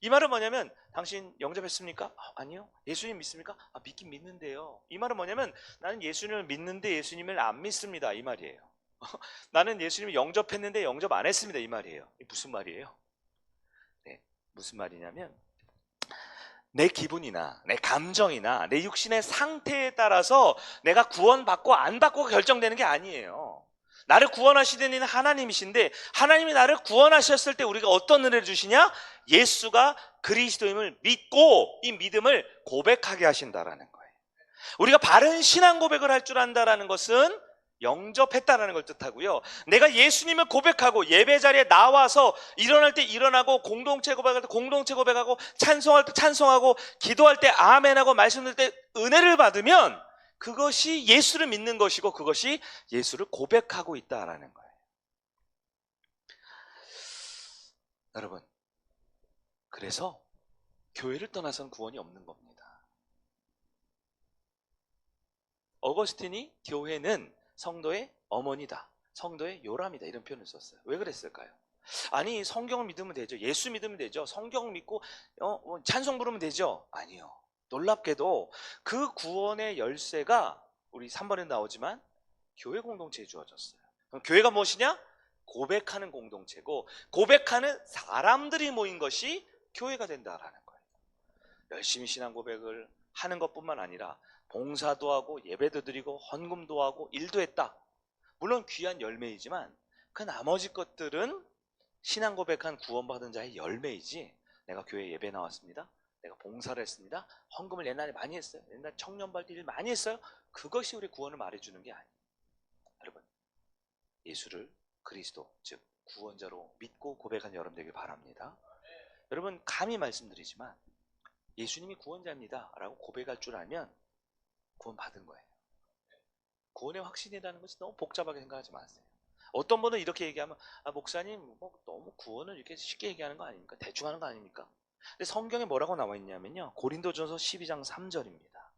Speaker 1: 이 말은 뭐냐면 당신 영접했습니까? 아니요. 예수님 믿습니까? 믿긴 믿는데요. 이 말은 뭐냐면 나는 예수님을 믿는데 예수님을 안 믿습니다. 이 말이에요. 나는 예수님을 영접했는데 영접 안 했습니다. 이 말이에요. 이게 무슨 말이에요? 네, 무슨 말이냐면 내 기분이나 내 감정이나 내 육신의 상태에 따라서 내가 구원받고 안 받고가 결정되는 게 아니에요. 나를 구원하시는 이는 하나님이신데 하나님이 나를 구원하셨을 때 우리가 어떤 은혜를 주시냐? 예수가 그리스도임을 믿고 이 믿음을 고백하게 하신다라는 거예요. 우리가 바른 신앙 고백을 할 줄 안다라는 것은 영접했다라는 걸 뜻하고요. 내가 예수님을 고백하고 예배 자리에 나와서 일어날 때 일어나고 공동체 고백할 때 공동체 고백하고 찬송할 때 찬송하고 기도할 때 아멘하고 말씀 드릴 때 은혜를 받으면 그것이 예수를 믿는 것이고 그것이 예수를 고백하고 있다라는 거예요. 여러분, 그래서 교회를 떠나선 구원이 없는 겁니다. 어거스틴이 교회는 성도의 어머니다, 성도의 요람이다 이런 표현을 썼어요. 왜 그랬을까요? 아니, 성경을 믿으면 되죠. 예수 믿으면 되죠. 성경 믿고 찬송 부르면 되죠. 아니요. 놀랍게도 그 구원의 열쇠가 우리 3번에 나오지만 교회 공동체에 주어졌어요. 그럼 교회가 무엇이냐? 고백하는 공동체고 고백하는 사람들이 모인 것이 교회가 된다라는 거예요. 열심히 신앙 고백을 하는 것뿐만 아니라 봉사도 하고 예배도 드리고 헌금도 하고 일도 했다. 물론 귀한 열매이지만 그 나머지 것들은 신앙 고백한 구원받은 자의 열매이지 내가 교회 예배 나왔습니다. 내가 봉사를 했습니다. 헌금을 옛날에 많이 했어요. 옛날 청년발디 일 많이 했어요. 그것이 우리 구원을 말해주는 게 아니에요. 여러분, 예수를 그리스도 즉 구원자로 믿고 고백한 여러분 되길 바랍니다. 여러분 감히 말씀드리지만 예수님이 구원자입니다 라고 고백할 줄 알면 구원 받은 거예요. 구원의 확신이라는 것이 너무 복잡하게 생각하지 마세요. 어떤 분은 이렇게 얘기하면 목사님 너무 구원을 이렇게 쉽게 얘기하는 거 아닙니까? 대충 하는 거 아닙니까? 근데 성경에 뭐라고 나와 있냐면요, 고린도전서 12장 3절입니다.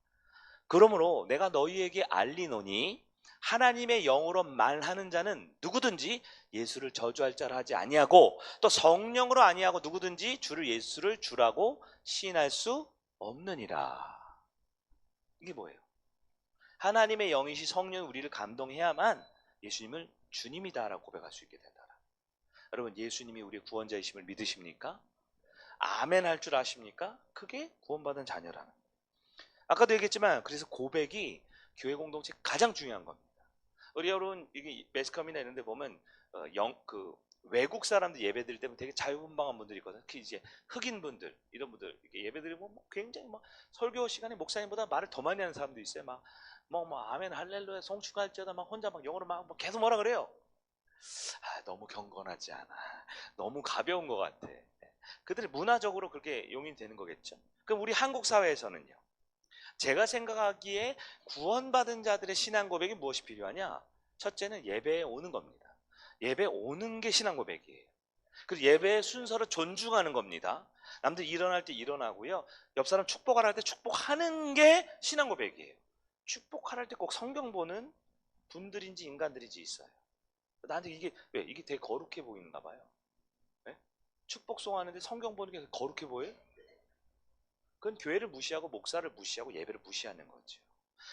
Speaker 1: 그러므로 내가 너희에게 알리노니 하나님의 영으로 말하는 자는 누구든지 예수를 저주할 자라 하지 아니하고 또 성령으로 아니하고 누구든지 주를 예수를 주라고 시인할 수 없느니라. 이게 뭐예요? 하나님의 영이시 성령이 우리를 감동해야만 예수님을 주님이다라고 고백할 수 있게 된다. 여러분 예수님이 우리의 구원자이심을 믿으십니까? 아멘 할 줄 아십니까? 그게 구원받은 자녀라는. 아까도 얘기했지만 그래서 고백이 교회 공동체 가장 중요한 겁니다. 우리 여러분 이게 매스컴이나 이런 데 보면 외국 사람들 예배 드릴 때면 되게 자유분방한 분들이 있거든요. 특히 이제 흑인 분들 이런 분들 이렇게 예배 드리면 굉장히 설교 시간에 목사님보다 말을 더 많이 하는 사람도 있어요. 아멘 할렐루야 성축할지어다 혼자 영어로 계속 뭐라 그래요. 너무 경건하지 않아. 너무 가벼운 것 같아. 그들이 문화적으로 그렇게 용인되는 거겠죠. 그럼 우리 한국 사회에서는요, 제가 생각하기에 구원받은 자들의 신앙 고백이 무엇이 필요하냐? 첫째는 예배에 오는 겁니다. 예배에 오는 게 신앙 고백이에요. 그리고 예배의 순서를 존중하는 겁니다. 남들 일어날 때 일어나고요, 옆 사람 축복하라 할 때 축복하는 게 신앙 고백이에요. 축복하라 할 때 꼭 성경 보는 분들인지 인간들인지 있어요. 나한테 이게 되게 거룩해 보이는가 봐요. 네? 축복송 하는데 성경 보는 게 거룩해 보여요? 그건 교회를 무시하고 목사를 무시하고 예배를 무시하는 거죠.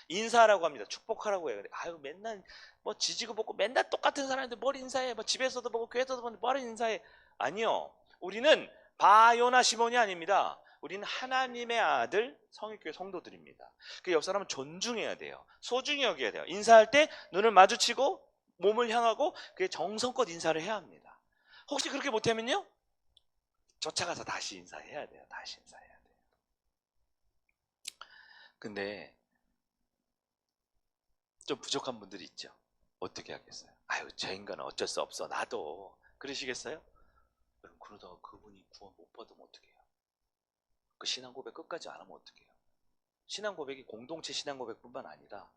Speaker 1: 인사하라고 합니다. 축복하라고 해요. 맨날 지지고 볶고 맨날 똑같은 사람한테 뭘 인사해? 집에서도 보고 교회에서도 보고 뭘 인사해? 아니요. 우리는 바요나 시몬이 아닙니다. 우리는 하나님의 아들 성육교회 성도들입니다. 그 옆 사람은 존중해야 돼요. 소중히 여겨야 돼요. 인사할 때 눈을 마주치고 몸을 향하고 그게 정성껏 인사를 해야 합니다. 혹시 그렇게 못하면요, 쫓아가서 다시 인사해야 돼요. 다시 인사해야 돼요. 근데 좀 부족한 분들이 있죠. 어떻게 하겠어요? 저 인간은 어쩔 수 없어. 나도. 그러시겠어요? 그러다가 그분이 구원 못 받으면 어떡해요? 그 신앙 고백 끝까지 안 하면 어떡해요? 신앙 고백이 공동체 신앙 고백뿐만 아니라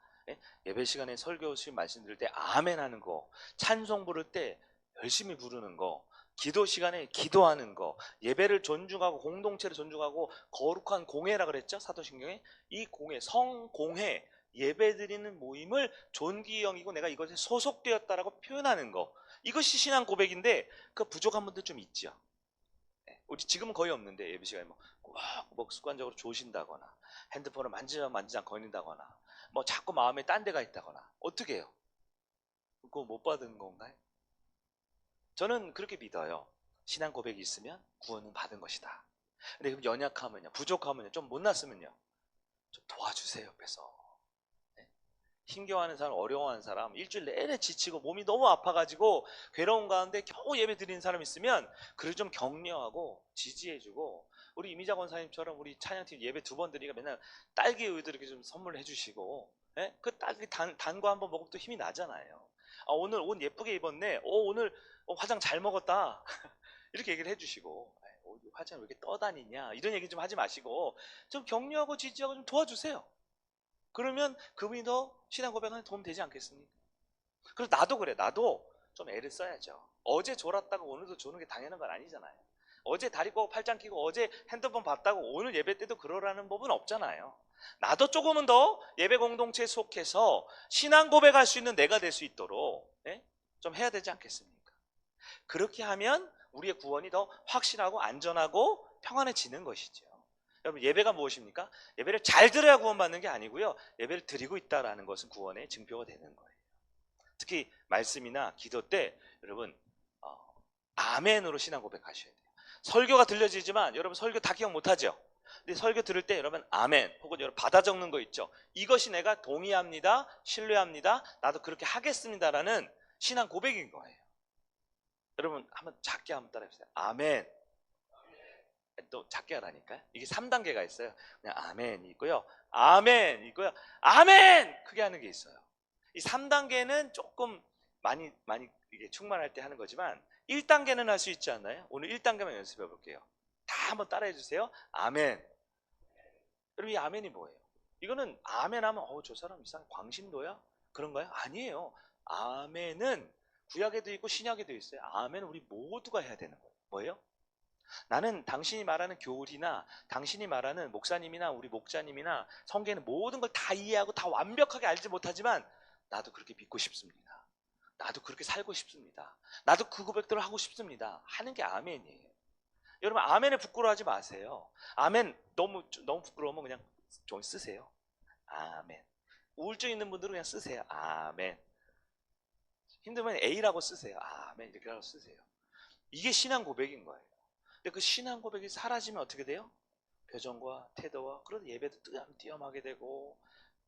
Speaker 1: 예배 시간에 설교시 말씀 드릴 때 아멘 하는 거, 찬송 부를 때 열심히 부르는 거, 기도 시간에 기도하는 거, 예배를 존중하고 공동체를 존중하고 거룩한 공회라 그랬죠? 사도신경에. 이 공회, 성공회, 예배드리는 모임을 존귀히 여기고 내가 이것에 소속되었다라고 표현하는 거, 이것이 신앙 고백인데 그 부족한 분들 좀 있죠. 우리 지금은 거의 없는데 예배 시간에 습관적으로 조신다거나 핸드폰을 만지작 거린다거나 자꾸 마음에 딴 데가 있다거나 어떻게 해요? 그거 못 받은 건가요? 저는 그렇게 믿어요. 신앙 고백이 있으면 구원은 받은 것이다. 근데 그럼 연약하면요, 부족하면요, 좀 못났으면요, 좀 도와주세요. 옆에서 힘겨워하는 사람, 어려워하는 사람, 일주일 내내 지치고 몸이 너무 아파가지고 괴로운 가운데 겨우 예배 드리는 사람 있으면 그를 좀 격려하고 지지해주고, 우리 이미자 권사님처럼 우리 찬양팀 예배 2번 드리니까 맨날 딸기 우유도 이렇게 좀 선물해 주시고, 그 딸기 단거 한번 먹으면 또 힘이 나잖아요. 오늘 옷 예쁘게 입었네. 오늘 화장 잘 먹었다. 이렇게 얘기를 해주시고, 화장 왜 이렇게 떠다니냐 이런 얘기 좀 하지 마시고 좀 격려하고 지지하고 좀 도와주세요. 그러면 그분이 더 신앙 고백하는 데 도움 되지 않겠습니까? 그래서 나도 그래. 나도 좀 애를 써야죠. 어제 졸았다고 오늘도 조는 게 당연한 건 아니잖아요. 어제 다리 꼬고 팔짱 끼고 어제 핸드폰 봤다고 오늘 예배 때도 그러라는 법은 없잖아요. 나도 조금은 더 예배 공동체에 속해서 신앙 고백할 수 있는 내가 될 수 있도록 좀 해야 되지 않겠습니까? 그렇게 하면 우리의 구원이 더 확실하고 안전하고 평안해지는 것이죠. 여러분, 예배가 무엇입니까? 예배를 잘 들어야 구원받는 게 아니고요, 예배를 드리고 있다는 것은 구원의 증표가 되는 거예요. 특히 말씀이나 기도 때 여러분 아멘으로 신앙 고백하셔야 돼요. 설교가 들려지지만 여러분 설교 다 기억 못하죠? 근데 설교 들을 때 여러분 아멘 혹은 여러분 받아 적는 거 있죠? 이것이 내가 동의합니다, 신뢰합니다, 나도 그렇게 하겠습니다라는 신앙 고백인 거예요. 여러분 한번 작게 한번 따라해보세요. 아멘. 또 작게 하라니까요. 이게 3단계가 있어요. 그냥 아멘 있고요, 아멘 있고요, 아멘 크게 하는 게 있어요. 이 3단계는 조금 많이 이게 충만할 때 하는 거지만 1단계는 할 수 있지 않나요? 오늘 1단계만 연습해 볼게요. 다 한번 따라해 주세요. 아멘. 여러분 이 아멘이 뭐예요? 이거는 아멘 하면 저 사람 이상해 광신도야? 그런가요? 아니에요. 아멘은 구약에도 있고 신약에도 있어요. 아멘은 우리 모두가 해야 되는 거예요. 뭐예요? 나는 당신이 말하는 교리나 당신이 말하는 목사님이나 우리 목자님이나 성경의 모든 걸 다 이해하고 다 완벽하게 알지 못하지만 나도 그렇게 믿고 싶습니다. 나도 그렇게 살고 싶습니다. 나도 그 고백들을 하고 싶습니다. 하는 게 아멘이에요. 여러분 아멘에 부끄러워하지 마세요. 아멘 너무 부끄러우면 그냥 좀 쓰세요. 아멘. 우울증 있는 분들은 그냥 쓰세요. 아멘. 힘들면 A라고 쓰세요. 아멘 이렇게라도 쓰세요. 이게 신앙 고백인 거예요. 근데 그 신앙 고백이 사라지면 어떻게 돼요? 표정과 태도와 그런 예배도 띄엄띄엄하게 되고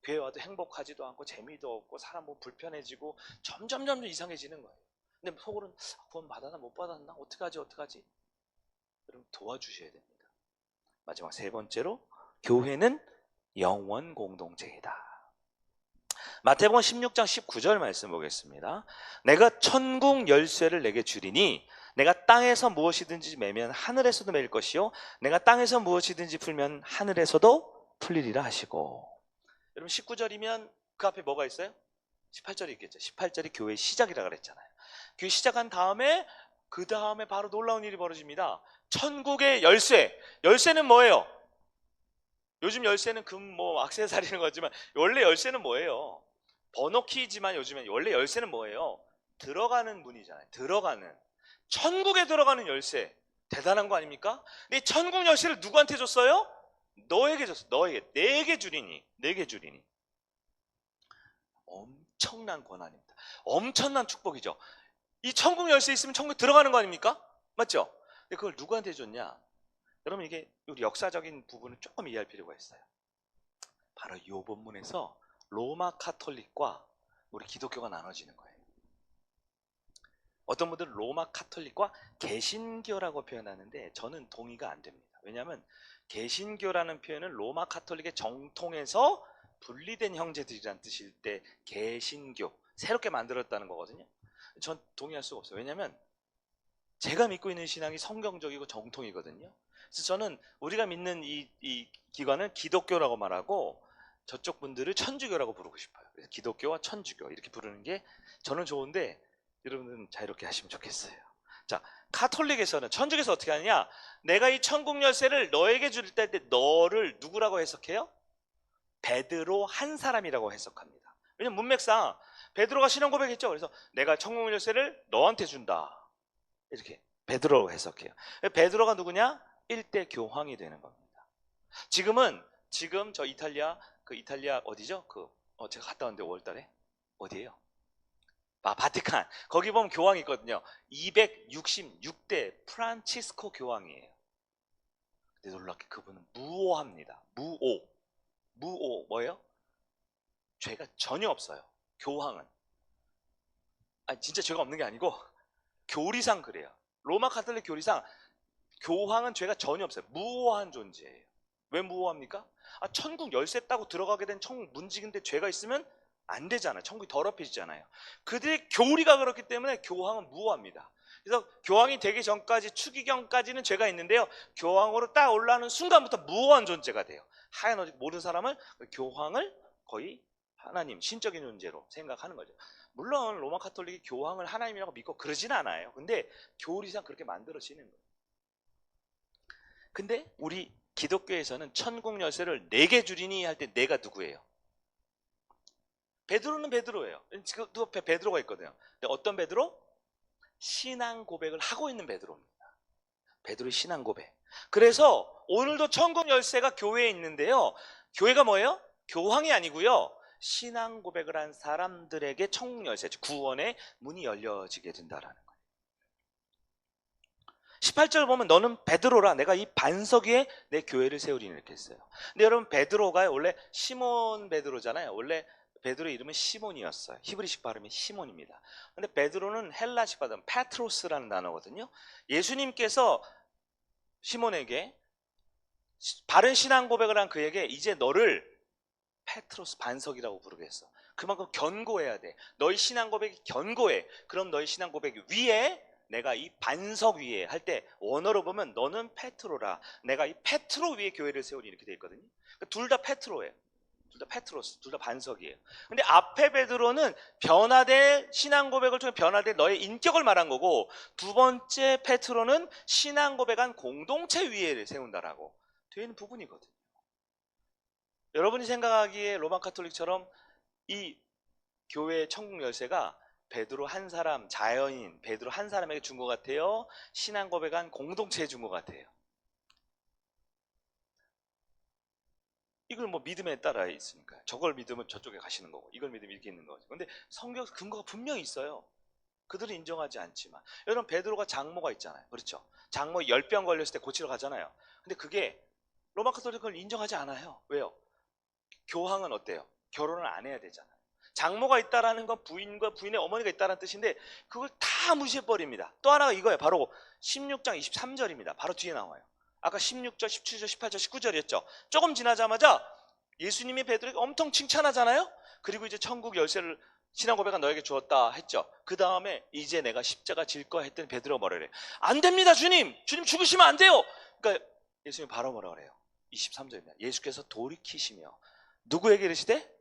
Speaker 1: 교회 와도 행복하지도 않고 재미도 없고 사람 뭐 불편해지고 점점 이상해지는 거예요. 근데 속으로는 구원 받았나 못 받았나 어떡하지? 여러분 도와주셔야 됩니다. 마지막 세 번째로 교회는 영원 공동체이다. 마태복음 16장 19절 말씀 보겠습니다. 내가 천국 열쇠를 내게 주리니 내가 땅에서 무엇이든지 매면 하늘에서도 매일 것이요 내가 땅에서 무엇이든지 풀면 하늘에서도 풀리리라 하시고. 여러분 19절이면 그 앞에 뭐가 있어요? 18절이 있겠죠. 18절이 교회의 시작이라 그랬잖아요. 교회 시작한 다음에 그 다음에 바로 놀라운 일이 벌어집니다. 천국의 열쇠는 뭐예요? 요즘 열쇠는 금 뭐 액세서리는 거지만 원래 열쇠는 뭐예요? 번호키지만 요즘엔 원래 열쇠는 뭐예요? 들어가는 문이잖아요. 들어가는 천국에 들어가는 열쇠. 대단한 거 아닙니까? 근데 천국 열쇠를 누구한테 줬어요? 너에게 줬어. 너에게. 내게 주리니. 엄청난 권한입니다. 엄청난 축복이죠. 이 천국 열쇠 있으면 천국에 들어가는 거 아닙니까? 맞죠? 근데 그걸 누구한테 줬냐? 여러분 이게 우리 역사적인 부분을 조금 이해할 필요가 있어요. 바로 이 본문에서 로마 카톨릭과 우리 기독교가 나눠지는 거예요. 어떤 분들은 로마 카톨릭과 개신교라고 표현하는데 저는 동의가 안 됩니다. 왜냐하면 개신교라는 표현은 로마 카톨릭의 정통에서 분리된 형제들이란 뜻일 때 개신교, 새롭게 만들었다는 거거든요. 전 동의할 수가 없어요. 왜냐하면 제가 믿고 있는 신앙이 성경적이고 정통이거든요. 그래서 저는 우리가 믿는 이 기관은 기독교라고 말하고 저쪽 분들을 천주교라고 부르고 싶어요. 그래서 기독교와 천주교 이렇게 부르는 게 저는 좋은데 여러분은 자유롭게 하시면 좋겠어요. 자, 카톨릭에서는 천주교에서 어떻게 하느냐? 내가 이 천국 열쇠를 너에게 줄 때 너를 누구라고 해석해요? 베드로 한 사람이라고 해석합니다. 왜냐면 문맥상 베드로가 신앙 고백했죠. 그래서 내가 천국 열쇠를 너한테 준다. 이렇게 베드로로 해석해요. 베드로가 누구냐? 일대 교황이 되는 겁니다. 지금 저 이탈리아 어디죠? 제가 갔다 왔는데 5월달에 어디예요? 바티칸. 거기 보면 교황이 있거든요. 266대 프란치스코 교황이에요. 근데 놀랍게 그분은 무오합니다. 무오 뭐예요? 죄가 전혀 없어요. 교황은. 아니 진짜 죄가 없는 게 아니고 교리상 그래요. 로마 카톨릭 교리상 교황은 죄가 전혀 없어요. 무오한 존재예요. 왜 무오합니까? 천국 열쇠 따고 들어가게 된 천국 문지기인데 죄가 있으면 안 되잖아요. 천국이 더럽혀지잖아요. 그들의 교리가 그렇기 때문에 교황은 무오합니다. 그래서 교황이 되기 전까지 추기경까지는 죄가 있는데요. 교황으로 딱 올라가는 순간부터 무오한 존재가 돼요. 하얀 옷 모든 사람을 교황을 거의 하나님, 신적인 존재로 생각하는 거죠. 물론 로마 카톨릭이 교황을 하나님이라고 믿고 그러진 않아요. 근데 교리상 그렇게 만들어지는 거예요. 근데 우리 기독교에서는 천국 열쇠를 내게 주리니 할 때 내가 누구예요? 베드로는 베드로예요. 지금 또 옆에 베드로가 있거든요. 근데 어떤 베드로? 신앙 고백을 하고 있는 베드로입니다. 베드로의 신앙 고백. 그래서 오늘도 천국 열쇠가 교회에 있는데요. 교회가 뭐예요? 교황이 아니고요. 신앙 고백을 한 사람들에게 천국 열쇠, 구원의 문이 열려지게 된다라는 거예요. 18절 보면 너는 베드로라 내가 이 반석 위에 내 교회를 세우리니 이렇게 했어요. 근데 여러분 베드로가 원래 시몬 베드로잖아요. 원래 베드로의 이름은 시몬이었어요. 히브리식 발음이 시몬입니다. 근데 베드로는 헬라식 발음 페트로스라는 단어거든요. 예수님께서 시몬에게 바른 신앙 고백을 한 그에게 이제 너를 페트로스 반석이라고 부르겠어. 그만큼 견고해야 돼. 너희 신앙 고백이 견고해. 그럼 너희 신앙 고백 위에 내가 이 반석 위에 할 때 원어로 보면 너는 페트로라. 내가 이 페트로 위에 교회를 세우니 이렇게 돼 있거든요. 둘 다 페트로예요. 둘 다 페트로스, 둘 다 반석이에요. 근데 앞에 베드로는 변화될 신앙 고백을 통해 변화될 너의 인격을 말한 거고, 두 번째 페트로는 신앙 고백한 공동체 위에 세운다라고 되어 있는 부분이거든요. 여러분이 생각하기에 로마 카톨릭처럼 이 교회의 천국 열쇠가 베드로 한 사람, 자연인 베드로 한 사람에게 준 것 같아요? 신앙 고백한 공동체에 준 것 같아요? 이걸 뭐 믿음에 따라 있으니까 저걸 믿으면 저쪽에 가시는 거고, 이걸 믿으면 이렇게 있는 거죠. 근데 성경 근거가 분명히 있어요. 그들은 인정하지 않지만. 여러분, 베드로가 장모가 있잖아요. 그렇죠? 장모 열병 걸렸을 때 고치러 가잖아요. 근데 그게 로마 카톨릭은 인정하지 않아요. 왜요? 교황은 어때요? 결혼을 안 해야 되잖아요. 장모가 있다라는 건 부인과 부인의 어머니가 있다는 뜻인데 그걸 다 무시해버립니다. 또 하나가 이거예요. 바로 16장 23절입니다. 바로 뒤에 나와요. 아까 16절, 17절, 18절, 19절이었죠. 조금 지나자마자 예수님이 베드로에게 엄청 칭찬하잖아요. 그리고 이제 천국 열쇠를 신앙 고백한 너에게 주었다 했죠. 그 다음에 이제 내가 십자가 질 거야 했더니 베드로가 뭐라 그래요? 안 됩니다, 주님. 주님 죽으시면 안 돼요. 그러니까 예수님이 바로 뭐라 그래요? 23절입니다. 예수께서 돌이키시며 누구에게 이르시되?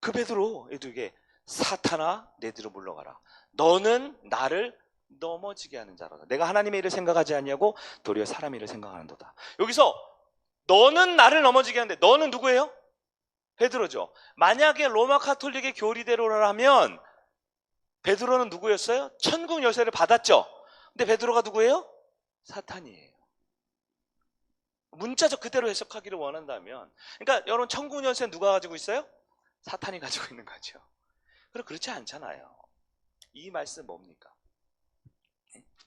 Speaker 1: 그 베드로에게 사탄아 내 뒤로 물러가라. 너는 나를 넘어지게 하는 자로다. 내가 하나님의 일을 생각하지 않냐고 도리어 사람의 일을 생각하는도다. 여기서 너는 나를 넘어지게 하는데 너는 누구예요? 베드로죠. 만약에 로마 카톨릭의 교리대로라면 베드로는 누구였어요? 천국 열쇠를 받았죠. 근데 베드로가 누구예요? 사탄이에요. 문자적 그대로 해석하기를 원한다면, 그러니까 여러분, 천국 열쇠는 누가 가지고 있어요? 사탄이 가지고 있는 거죠. 그럼 그렇지 않잖아요. 이 말씀 뭡니까?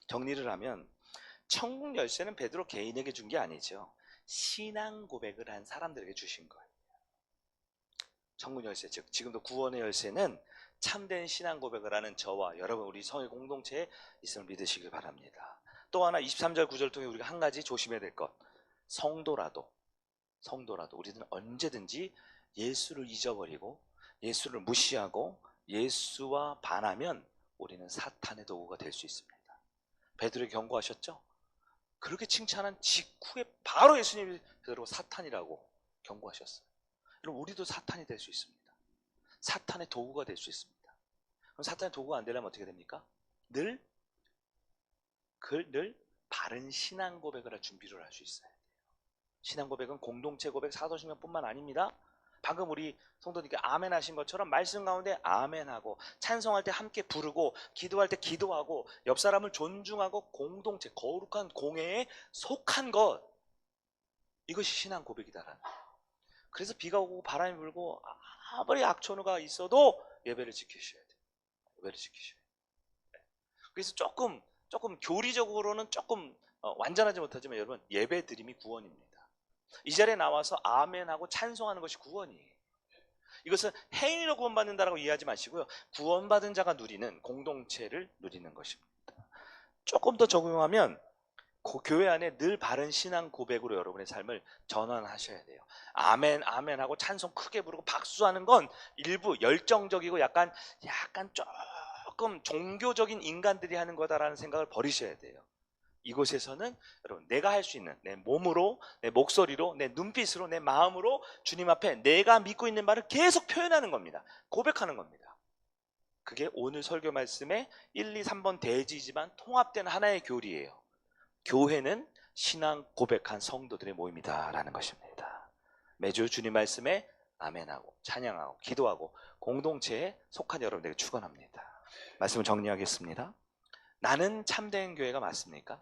Speaker 1: 정리를 하면 천국 열쇠는 베드로 개인에게 준 게 아니죠. 신앙 고백을 한 사람들에게 주신 거예요. 천국 열쇠, 즉 지금도 구원의 열쇠는 참된 신앙 고백을 하는 저와 여러분, 우리 성의 공동체에 있음을 믿으시길 바랍니다. 또 하나 23절 9절 통해 우리가 한 가지 조심해야 될 것. 성도라도 우리는 언제든지 예수를 잊어버리고 예수를 무시하고 예수와 반하면 우리는 사탄의 도구가 될 수 있습니다. 베드로에게 경고하셨죠? 그렇게 칭찬한 직후에 바로 예수님이 베드로 사탄이라고 경고하셨어요. 여러분, 우리도 사탄이 될 수 있습니다. 사탄의 도구가 될 수 있습니다. 그럼 사탄의 도구가 안 되려면 어떻게 됩니까? 늘 바른 신앙 고백을 할 준비를 할 수 있어야 돼요. 신앙 고백은 공동체 고백, 사도신경뿐만 아닙니다. 방금 우리 성도님께 아멘 하신 것처럼 말씀 가운데 아멘하고 찬송할 때 함께 부르고 기도할 때 기도하고 옆 사람을 존중하고 공동체, 거룩한 공회에 속한 것, 이것이 신앙 고백이다라는 거예요. 그래서 비가 오고 바람이 불고 아무리 악천후가 있어도 예배를 지키셔야 돼요. 예배를 지키셔야 돼요. 그래서 조금 교리적으로는 조금 완전하지 못하지만 여러분, 예배 드림이 구원입니다. 이 자리에 나와서 아멘하고 찬송하는 것이 구원이에요. 이것은 행위로 구원받는다라고 이해하지 마시고요. 구원받은 자가 누리는 공동체를 누리는 것입니다. 조금 더 적용하면 그 교회 안에 늘 바른 신앙 고백으로 여러분의 삶을 전환하셔야 돼요. 아멘 아멘 하고 찬송 크게 부르고 박수하는 건 일부 열정적이고 약간 조금 종교적인 인간들이 하는 거다라는 생각을 버리셔야 돼요. 이곳에서는 여러분, 내가 할 수 있는 내 몸으로, 내 목소리로, 내 눈빛으로, 내 마음으로 주님 앞에 내가 믿고 있는 말을 계속 표현하는 겁니다. 고백하는 겁니다. 그게 오늘 설교 말씀의 1, 2, 3번 대지지만 통합된 하나의 교리예요. 교회는 신앙 고백한 성도들의 모임이다라는 것입니다. 매주 주님 말씀에 아멘하고 찬양하고 기도하고 공동체에 속한 여러분들에게 축원합니다. 말씀을 정리하겠습니다. 나는 참된 교회가 맞습니까?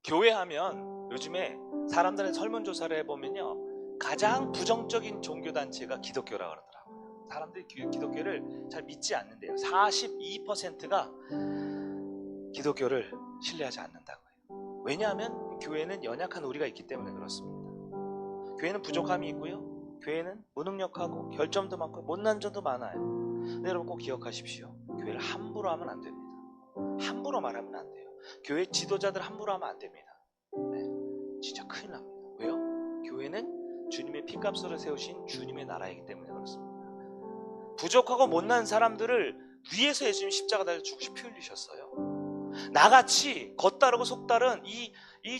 Speaker 1: 교회 하면 요즘에 사람들의 설문조사를 해보면요, 가장 부정적인 종교단체가 기독교라고 그러더라고요. 사람들이 기독교를 잘 믿지 않는데요. 42%가 기독교를 신뢰하지 않는다고요. 왜냐하면 교회는 연약한 우리가 있기 때문에 그렇습니다. 교회는 부족함이 있고요, 교회는 무능력하고 결점도 많고 못난 점도 많아요. 근데 여러분, 꼭 기억하십시오. 교회를 함부로 하면 안 됩니다. 함부로 말하면 안 돼요. 교회 지도자들 함부로 하면 안 됩니다. 네, 진짜 큰일 납니다. 왜요? 교회는 주님의 피값으로 세우신 주님의 나라이기 때문에 그렇습니다. 부족하고 못난 사람들을 위에서 예수님 십자가 달려 죽으시 피 흘리셨어요. 나같이 겉다르고 속다른 이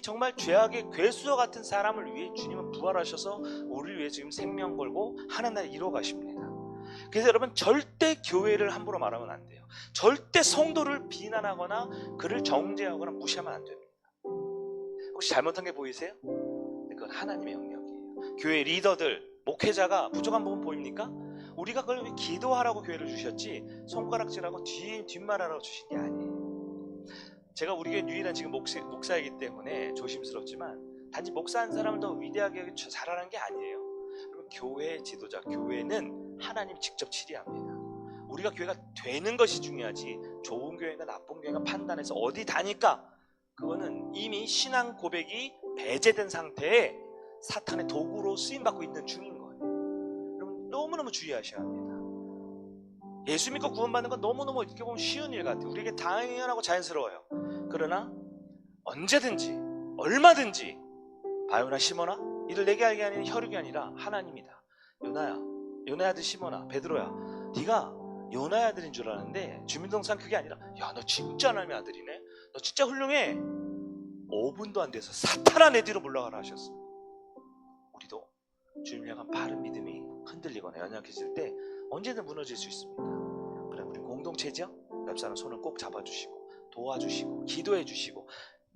Speaker 1: 정말 죄악의 괴수와 같은 사람을 위해 주님은 부활하셔서 우리를 위해 지금 생명 걸고 하는 날 이루어 가십니다. 그래서 여러분, 절대 교회를 함부로 말하면 안 돼요. 절대 성도를 비난하거나 그를 정죄하거나 무시하면 안 됩니다. 혹시 잘못한 게 보이세요? 그건 하나님의 영역이에요. 교회 리더들, 목회자가 부족한 부분 보입니까? 우리가 그걸 왜 기도하라고 교회를 주셨지 손가락질하고 뒷말하라고 주신 게 아니에요. 제가 우리 교회 유일한 지금 목사이기 때문에 조심스럽지만 단지 목사한 사람을 더 위대하게 잘하는 게 아니에요. 교회 지도자, 교회는 하나님 직접 치리합니다. 우리가 교회가 되는 것이 중요하지 좋은 교회가 나쁜 교회가 판단해서 어디 다니까 그거는 이미 신앙 고백이 배제된 상태에 사탄의 도구로 쓰임받고 있는 중인 거예요. 여러분, 너무너무 주의하셔야 합니다. 예수 믿고 구원받는 건 너무너무 어떻게 보면 쉬운 일 같아요. 우리에게 당연하고 자연스러워요. 그러나 언제든지 얼마든지 바요나 시몬아, 이를 내게 알게 하는 혈육이 아니라 하나님이다. 요나야 아들 시몬아, 베드로야, 네가 요나의 아들인 줄 아는데 주민등록상 그게 아니라 야, 너 진짜 하나님의 아들이네, 너 진짜 훌륭해. 5분도 안 돼서 사탄아 내 뒤로 물러가라 하셨어. 우리도 주님을 향한 바른 믿음이 흔들리거나 연약해질 때 언제든 무너질 수 있습니다. 그래, 우리 공동체죠? 옆 사람 손을 꼭 잡아주시고 도와주시고 기도해주시고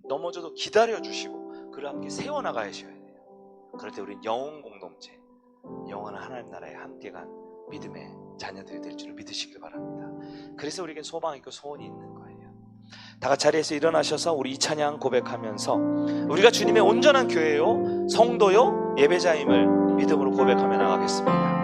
Speaker 1: 넘어져도 기다려주시고 그를 함께 세워나가셔야 돼요. 그럴 때 우린 영혼 공동체, 영원한 하나님 나라에 함께 간 믿음의 자녀들이 될 줄을 믿으시길 바랍니다. 그래서 우리에게 소망이 있고 소원이 있는 거예요. 다 같이 자리에서 일어나셔서 우리 이 찬양 고백하면서 우리가 주님의 온전한 교회요, 성도요, 예배자임을 믿음으로 고백하며 나가겠습니다.